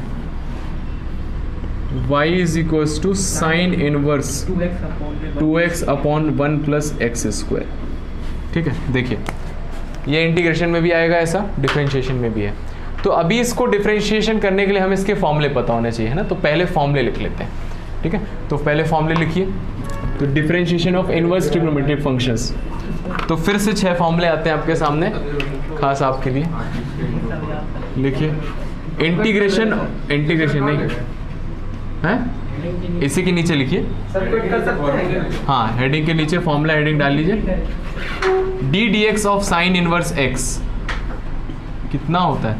y is equals to sine inverse 2x/1 plus x square. ठीक है, देखिए ये इंटीग्रेशन में भी आएगा ऐसा, डिफरेंशिएशन में भी है। तो अभी इसको डिफरेंशिएशन करने के लिए हमें इसके फॉर्मूले पता होने चाहिए, है ना, तो पहले फॉर्मूले लिख लेते हैं। ठीक है, तो पहले फॉर्मूले लिखिए, तो differentiation of inverse trigonometric functions, तो फिर से 6 फॉर्मूले आते हैं आपके सामने खास आपके लिए। लिखिए, इंटीग्रेशन नहीं है, इसी के नीचे लिखिए, सर्किट कर सकते हैं। हाँ हेडिंग के नीचे फॉर्मूला हेडिंग डाल लीजिए, D dx of sine inverse x कितना होता है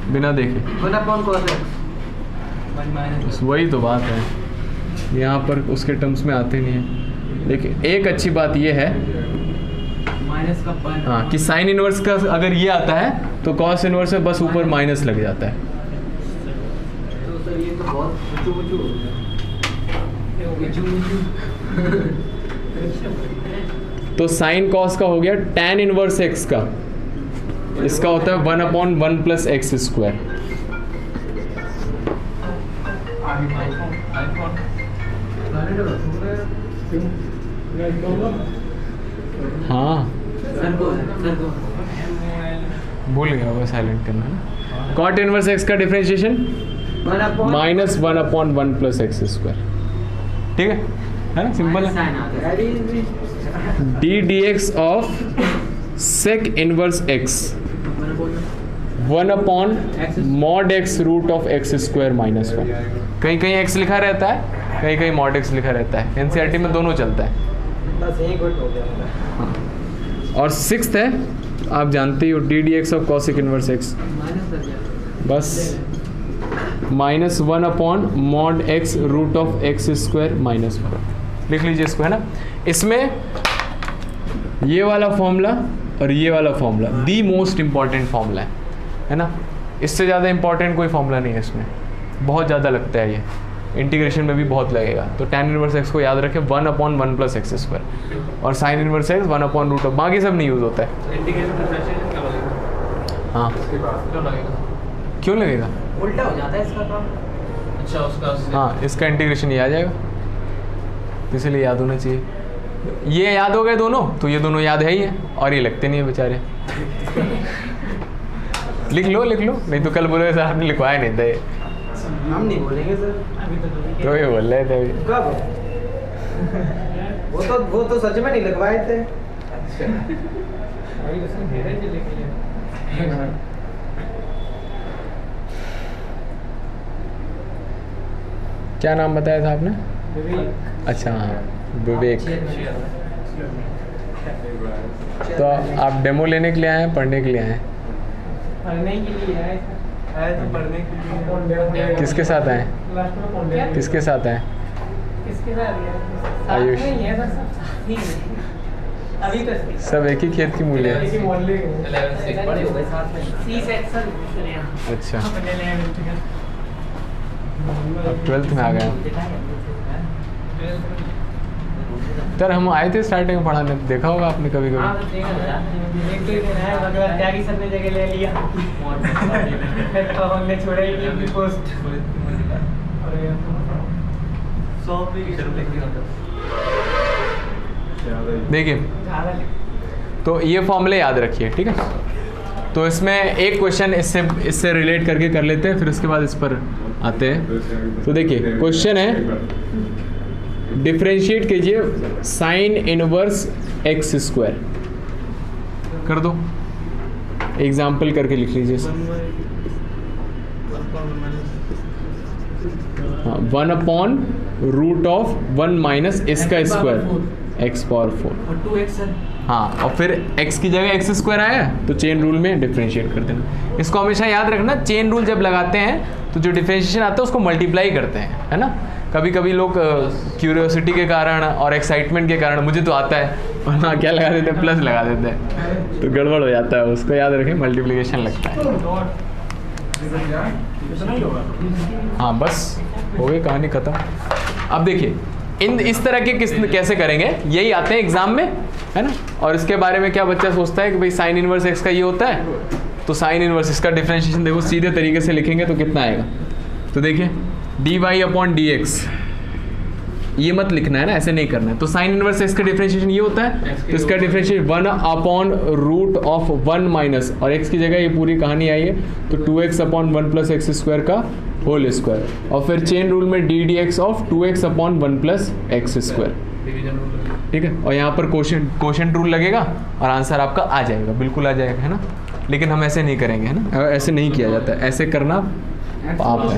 बिना देखे, वही तो बात है, यहाँ पर उसके टर्म्स में आते नहीं है। लेकिन एक अच्छी बात ये है माइनस का हाँ कि साइन इनवर्स का अगर ये आता है तो कॉस इनवर्स में बस ऊपर माइनस लग जाता है। तो सर ये तो बहुत ऊंचू हो गया। तो साइन कॉस का हो गया tan इनवर्स x का, इसका होता है 1/1 प्लस एक्स स्क्वायर। हाँ भूल गया होगा साइलेंट करना ना। कॉट इनवर्स x का डिफरेंशिएशन -1/1 प्लस एक्स स्क्वायर, ठीक है ना, सिंपल है। D d x of sec inverse x 1/mod x root of x square minus 1। कहीं कहीं x लिखा रहता है, कहीं कहीं mod x लिखा रहता है, एनसीईआरटी में दोनों चलता है। बस यही कुछ हो गया। और सिक्स्थ है, आप जानते ही हो, d d x of cosec inverse x बस -1/mod x root of x square minus 1। लिख लीजिए इसको, है ना। इसमें ये वाला फॉर्मूला और ये वाला formula the most important formula है ना। इससे ज़्यादा इम्पॉर्टेंट कोई फॉर्मूला नहीं है इसमें, बहुत ज़्यादा लगता है ये, इंटीग्रेशन में भी बहुत लगेगा। तो tan इनवर्स x को याद रखें 1/1 प्लस एक्स स्क्वायर, और साइन इनवर्स x 1/√, बाकी सब नहीं यूज़ होता है। हाँ क्यों लगेगा, उल्टा हो जाता है इसका काम। अच्छा उसका हाँ इसका इंटीग्रेशन ये आ जाएगा, इसलिए याद होना चाहिए। ये याद हो गए दोनों, तो ये दोनों याद है ही है, और ये लगते नहीं है बेचारे। लिख लो नहीं तो कल बोलोगे सर आपने लिखवाया नहीं था ये। हम नहीं बोलेंगे सर, अभी तो ये बोल रहे थे अभी। कब? वो तो सच में नहीं लिखवाए थे। क्या नाम बताया था आपने? अच्छा हाँ विवेक। तो आप डेमो लेने के लिए आए हैं, पढ़ने के लिए आए हैं? पढ़ने के लिए आए तो पढ़ने के लिए। किसके साथ आए? किसके साथ आए? किसके साथ? आयुष। अभी तो सब एक ही खेत की मूली है। अच्छा अब 12th में आ गया। सर हम आए थे स्टार्टिंग में पढ़ाने, देखा होगा आपने कभी कभी। सर ने जगह ले लिया, तो हमने छोड़ा ही नहीं अपनी पोस्ट। देखिए तो ये फॉर्मूले याद रखिए, ठीक है। तो इसमें एक क्वेश्चन इससे रिलेट करके कर लेते हैं, फिर उसके बाद इस पर आते हैं। तो देखिए क्वेश्चन है, डिफरेंशिएट कीजिए साइन इनवर्स एक्स स्क्वायर। कर दो, एग्जाम्पल करके लिख लीजिए। हाँ 1/√1 माइनस इसका स्क्वायर एक्स पावर 4। हाँ और फिर x की जगह एक्स स्क्वायर आया तो चेन रूल में डिफरेंशिएट कर देना। इसको हमेशा याद रखना, चेन रूल जब लगाते हैं तो जो डिफरेंशिएशन आता है उसको मल्टीप्लाई करते हैं, है ना। कभी कभी लोग क्यूरियोसिटी के कारण और एक्साइटमेंट के कारण, मुझे तो आता है, और हाँ क्या लगा देते हैं, प्लस लगा देते हैं, तो गड़बड़ हो जाता है। उसको याद रखें, मल्टीप्लिकेशन लगता है। हाँ बस हो गई कहानी खत्म। अब देखिए इस तरह के कैसे करेंगे, यही आते हैं एग्जाम में, है ना। और इसके बारे में क्या बच्चा सोचता है कि भाई साइन इनवर्स एक्स का ये होता है, तो साइन इनवर्स इसका डिफरेंशिएशन देखो सीधे तरीके से लिखेंगे तो कितना आएगा। तो देखिए dy/dx, ये मत लिखना है ना, ऐसे नहीं करना है। तो साइन इनवर्स एक्स का डिफरेंशिएशन ये होता है, तो इसका डिफरेंशिएशन 1/√1 माइनस, और x की जगह ये पूरी कहानी आई है तो 2x/1 प्लस एक्स स्क्वायर का होल स्क्वायर, और फिर चेन रूल में D d x of 2x/1 plus x square, ठीक है। और यहाँ पर क्वोशंट रूल लगेगा और आंसर आपका आ जाएगा, बिल्कुल आ जाएगा, है ना। लेकिन हम ऐसे नहीं करेंगे, है ना, ऐसे नहीं किया जाता, ऐसे करना आप है।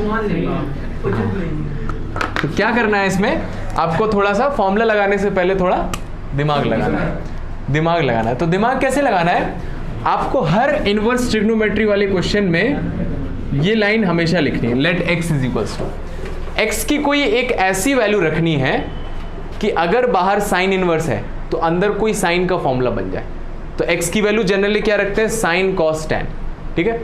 तो क्या करना है इसमें, आपको थोड़ा सा फॉर्मूला लगाने से पहले थोड़ा दिमाग लगाना है। तो दिमाग कैसे लगाना है, आपको हर इनवर्स ट्रिग्नोमेट्री वाले क्वेश्चन में ये लाइन हमेशा लिखनी है, let x is equals to x की कोई एक ऐसी वैल्यू रखनी है कि अगर बाहर साइन इनवर्स है तो अंदर कोई साइन का फॉर्मूला बन जाए। तो x की वैल्यू जनरली क्या रखते हैं, साइन कॉस टैन, ठीक है।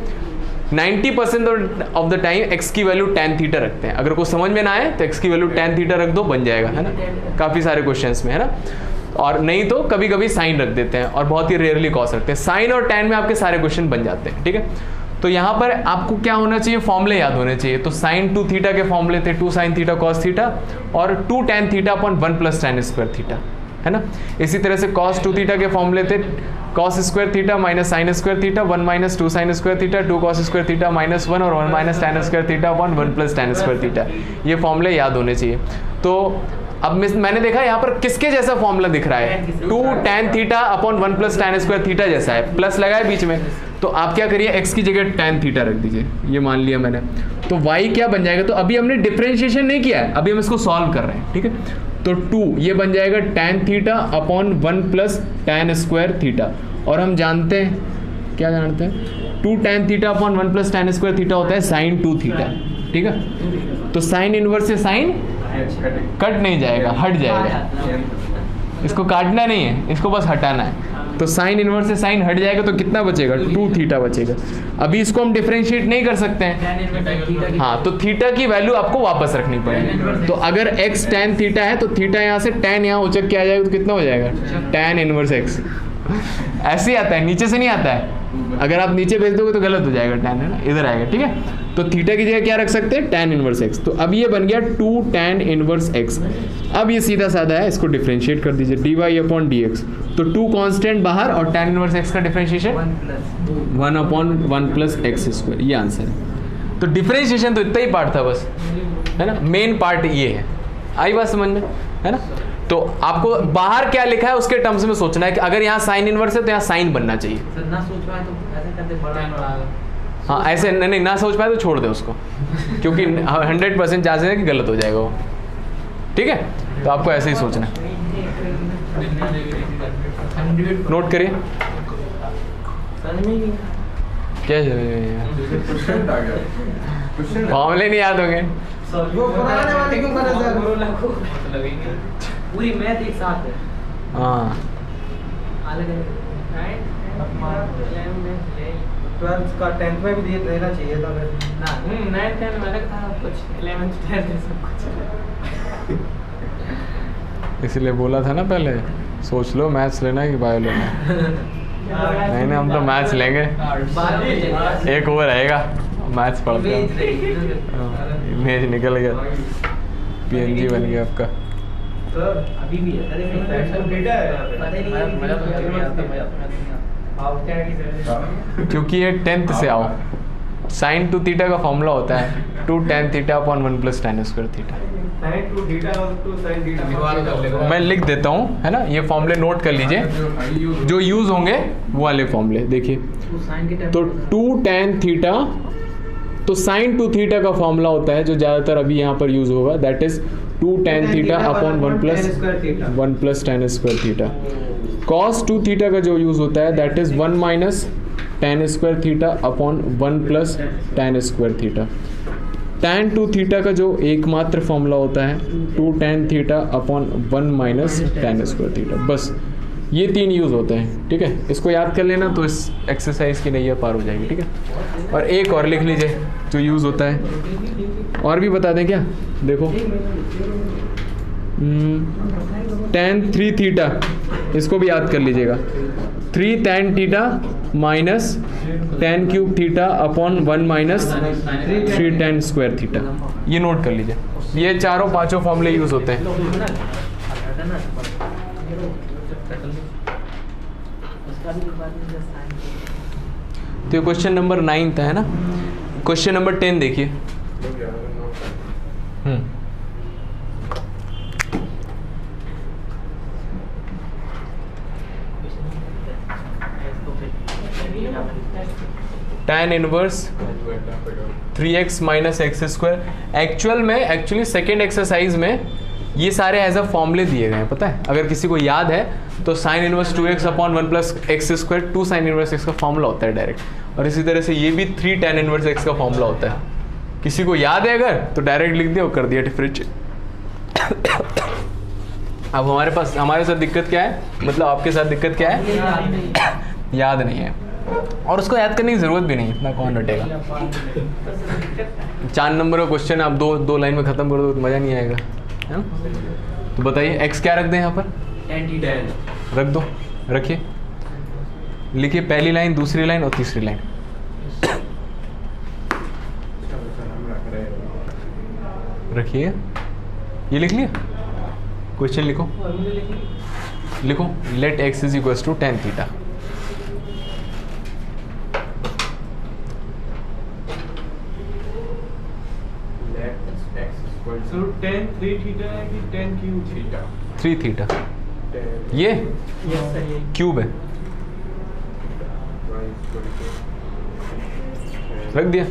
90% ऑफ द टाइम x की वैल्यू tan थीटा रखते हैं। अगर कोई समझ में ना आए तो x की वैल्यू tan थीटा रख दो, बन जाएगा, है ना, काफ़ी सारे क्वेश्चंस में, है ना। और नहीं तो कभी कभी साइन रख देते हैं और बहुत ही रेयरली कॉस रखते हैं। साइन और टैन में आपके सारे क्वेश्चन बन जाते हैं, ठीक है। तो यहाँ पर आपको क्या होना चाहिए, फॉर्मूले याद होने चाहिए। तो साइन 2 थीटा के फॉर्मूले थे 2 sin थीटा cos थीटा और 2 tan theta upon 1 plus tan square theta, है ना। इसी तरह से cos 2 थीटा के फॉर्मूले थे cos square theta minus sine square theta 1 minus 2 sin square theta 2 cos square theta minus 1 और 1 minus tan square theta upon 1 plus tan square theta. ये फॉर्मूले याद होने चाहिए। तो अब मैंने देखा यहाँ पर किसके जैसा फॉर्मूला दिख रहा है, 2 tan theta upon 1 plus tan square theta जैसा है, प्लस लगा है बीच में। तो आप क्या करिए, x की जगह tan थीटा रख दीजिए, ये मान लिया मैंने। तो y क्या बन जाएगा, तो अभी हमने डिफरेंशिएशन नहीं किया है, अभी हम इसको सॉल्व कर रहे हैं, ठीक है। तो 2 ये बन जाएगा tan theta upon 1 plus tan square theta. और हम जानते हैं, क्या जानते हैं, 2 tan theta upon 1 plus tan square theta होता है sin 2 थीटा, ठीक है। तो साइन इनवर्स से साइन कट नहीं जाएगा, हट जाएगा। इसको काटना नहीं है, इसको बस हटाना है। तो साइन इनवर्स से साइन हट जाएगा तो कितना बचेगा, 2 थीटा बचेगा। अभी इसको हम डिफरेंशिएट नहीं कर सकते हैं, हाँ, तो थीटा की वैल्यू आपको वापस रखनी पड़ेगी। तो अगर x tan थीटा है तो थीटा यहाँ से tan यहाँ उचक के आ जाएगा तो कितना हो जाएगा, tan इनवर्स x। ऐसे ही आता है, नीचे से नहीं आता है। अगर आप नीचे भेज दोगे तो गलत हो जाएगा, tan है ना, इधर आएगा, ठीक है। तो थीटा की जगह क्या रख सकते हैं, tan इनवर्स x। तो अब ये बन गया 2 tan इनवर्स x। अब ये सीधा साधा है, इसको डिफरेंशिएट कर दीजिए dy अपॉन dx। तो 2 कांस्टेंट बाहर और tan इनवर्स x का differentiation 1 upon 1 plus x square, ये आंसर है। तो डिफरेंशिएशन तो इतना ही पार्ट था बस, है ना, मेन पार्ट ये है। आई बात समझ में, है ना। तो आपको बाहर क्या लिखा है उसके टर्म्स में सोचना है कि अगर यहाँ साइन इनवर्स है तो यहाँ साइन बनना चाहिए। सर ना सोच पाए तो ऐसे करते बड़ा, हाँ, ऐसे नहीं ना सोच पाए तो छोड़ दे उसको, क्योंकि 100% चांसेस है कि गलत हो जाएगा वो, ठीक है। तो आपको ऐसे ही सोचना है, नोट करिए क्या फॉर्मूले नहीं याद होंगे, वो पुराने वाले क्यों कर रहे सर, पूरी मैथ एक साथ है। हाँ, अलग ट्वेल्थ का 10th में भी देना चाहिए था ना, 9th 10th में अलग था कुछ, 11th 12th सब कुछ। इसलिए बोला था ना पहले, सोच लो मैथ्स लेना है कि बायो लेना है। नहीं हम तो मैथ्स लेंगे, एक और रहेगा मैथ्स पढ़ते हैं। इमेज निकल गया, PNG बन गया आपका। अभी भी है, अरे क्योंकि ये 10th से आओ, साइन 2 थीटा का फॉर्मूला होता है 2 tan theta upon 1 plus tan square theta. मैं लिख देता हूँ, है ना, ये फॉर्मूले नोट कर लीजिए जो यूज होंगे वो वाले फॉर्मूले। देखिए, तो 2 tan थीटा, तो साइन 2 थीटा का फॉर्मूला होता है जो ज़्यादातर अभी यहाँ पर यूज होगा, that is 2 tan theta upon 1 plus tan square theta. cos 2 theta का जो यूज होता है that is 1 minus tan square theta upon 1 plus tan square theta. tan 2 theta का जो एकमात्र फॉर्मूला होता है 2 tan theta upon 1 minus tan square theta. बस ये 3 यूज़ होते हैं, ठीक है। इसको याद कर लेना तो इस एक्सरसाइज की नैया पार हो जाएगी, ठीक है। और एक और लिख लीजिए जो यूज़ होता है, और भी बता दें क्या, देखो tan 3 थीटा, इसको भी याद कर लीजिएगा, 3 tan theta minus tan cube theta upon 1 minus 3 tan square theta. ये नोट कर लीजिए, ये चारों पांचों फॉर्मूले यूज़ होते हैं। तो ये क्वेश्चन नंबर 9 था, है ना। क्वेश्चन नंबर 10 देखिए। tan inverse 3x minus x square. Actually second exercise में ये सारे एज अ फॉर्मूले दिए गए हैं, पता है। अगर किसी को याद है तो sine inverse 2x upon 1 plus x square 2 sine inverse x का फॉर्मूला होता है डायरेक्ट। और इसी तरह से ये भी 3 tan इनवर्स एक्स का फॉर्मूला होता है। किसी को याद है अगर तो डायरेक्ट लिख दिया और कर दिया डिफरेंशिएट। अब हमारे साथ दिक्कत क्या है, मतलब आपके साथ दिक्कत क्या है, याद नहीं है। और उसको याद करने की ज़रूरत भी नहीं, इतना कौन रटेगा। 4 नंबर का क्वेश्चन आप दो लाइन में ख़त्म कर दो तो मज़ा नहीं आएगा, है ना। तो बताइए x क्या रख दें यहाँ पर, 10 रख दो, रखिए, लिखिए पहली लाइन, दूसरी लाइन और तीसरी लाइन। रखिए, ये लिख लिया, क्वेश्चन लिखो, लिखो let x is equal to tan theta. So 10 3 theta है कि 10 cube theta? 3 थीटा, 10 ये यस सर ये क्यूब है, रख दिया।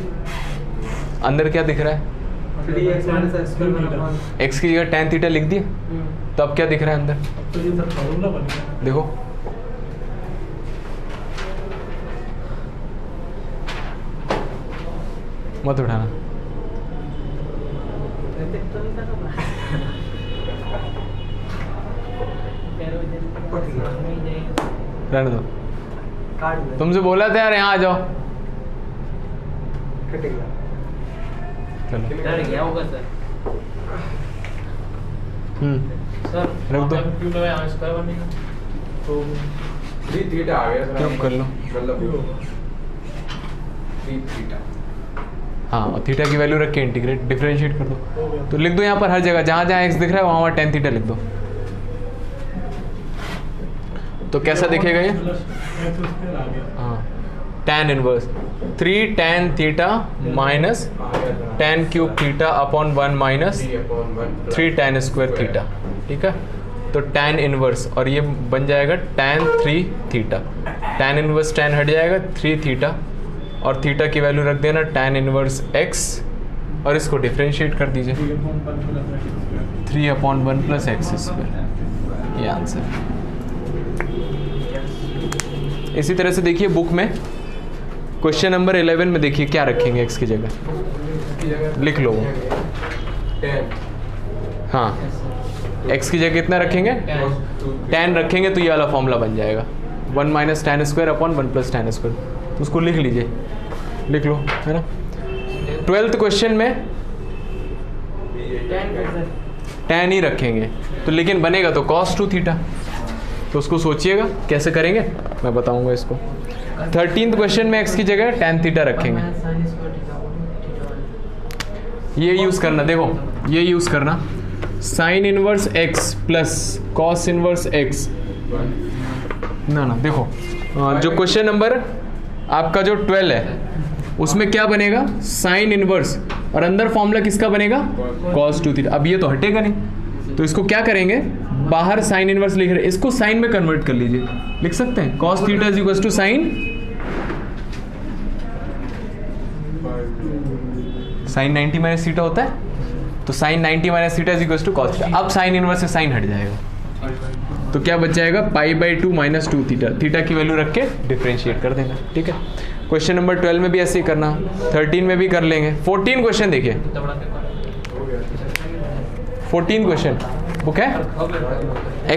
अंदर क्या दिख रहा है? 3x minus x square one upon x की जगह tan थीटा लिख दिया, तो अब क्या दिख रहा है अंदर? अब तो ये सर फॉर्मूला बन गया। देखो, मत उठाना, रहने दो। काट दे तुमसे बोला था यार यहाँ आ जाओ। कटेगा। चलो, डर गया होगा सर। सर रख दो। क्यों लगाया स्क्वायर बनेगा तो 3 theta आ गया सर। क्यूब कर लो। मतलब 3 theta। हाँ, और थीटा की वैल्यू रख के इंटीग्रेट डिफरेंशिएट कर दो। तो लिख दो यहाँ पर हर जगह जहाँ जहाँ x दिख रहा है वहाँ वहाँ tan थीटा लिख दो। तो कैसा दिखेगा ये? प्लस x स्क्वायर आ गया। हाँ, tan inverse 3 tan theta minus आ गया sir. tan cube theta upon 1 minus 3/1 3 tan square theta. ठीक है, तो tan इनवर्स, और ये बन जाएगा tan 3 theta. tan inverse tan हट जाएगा, 3 थीटा, और थीटा की वैल्यू रख देना tan इनवर्स x, और इसको डिफरेंशिएट कर दीजिए 3/1 प्लस एक्स स्क्वायर। ये आंसर। इसी तरह से देखिए बुक में क्वेश्चन नंबर 11 में देखिए क्या रखेंगे x की जगह, की जगह लिख लो। 10 हाँ, x की जगह कितना रखेंगे? tan रखेंगे तो ये वाला फॉर्मूला बन जाएगा 1 minus tan square upon 1 plus tan square. तो उसको लिख लीजिए, लिख लो, है ना। 12th क्वेश्चन में tan ही रखेंगे, तो लेकिन बनेगा तो cos 2 थीटा। तो उसको सोचिएगा कैसे करेंगे, मैं बताऊंगा इसको। 13th क्वेश्चन में x की जगह tan थीटा रखेंगे। ये यूज़ करना, देखो ये यूज़ करना, sine inverse x plus cos inverse x। ना ना, देखो जो क्वेश्चन नंबर आपका जो 12 है उसमें क्या बनेगा? साइन इनवर्स, और अंदर फॉर्मूला किसका बनेगा? Cos 2 theta. अब ये तो हटेगा नहीं, तो इसको क्या करेंगे? बाहर साइन इनवर्स लिख रहे हैं, इसको साइन में कन्वर्ट कर लीजिए, लिख सकते हैं cos theta is equal to sine sine 90 minus theta होता है, तो sine 90 minus theta is equal to cos theta. अब साइन इनवर्स से साइन हट जाएगा, तो क्या बच जाएगा? π/2 माइनस 2 थीटा। थीटा की वैल्यू रख के डिफरेंशिएट कर देना। ठीक है, क्वेश्चन नंबर 12 में भी ऐसे ही करना, 13 में भी कर लेंगे। 14 क्वेश्चन देखिए, 14 क्वेश्चन बुक है,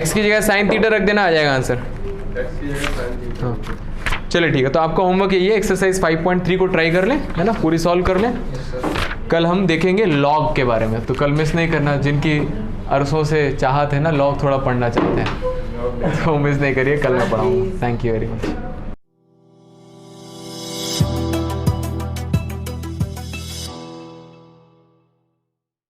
x की जगह साइन थीटा रख देना, आ जाएगा आंसर। x की जगह sin theta। हाँ, चलिए ठीक है। तो आपका होमवर्क यही है, एक्सरसाइज 5.3 को ट्राई कर लें, है ना, पूरी सॉल्व कर लें। कल हम देखेंगे लॉग के बारे में, तो कल मिस नहीं करना। जिनकी अरसों से चाहत है ना लॉग थोड़ा पढ़ना चाहते हैं, तो मिस नहीं करिए, कल मैं पढ़ाऊँगा। Thank you very much.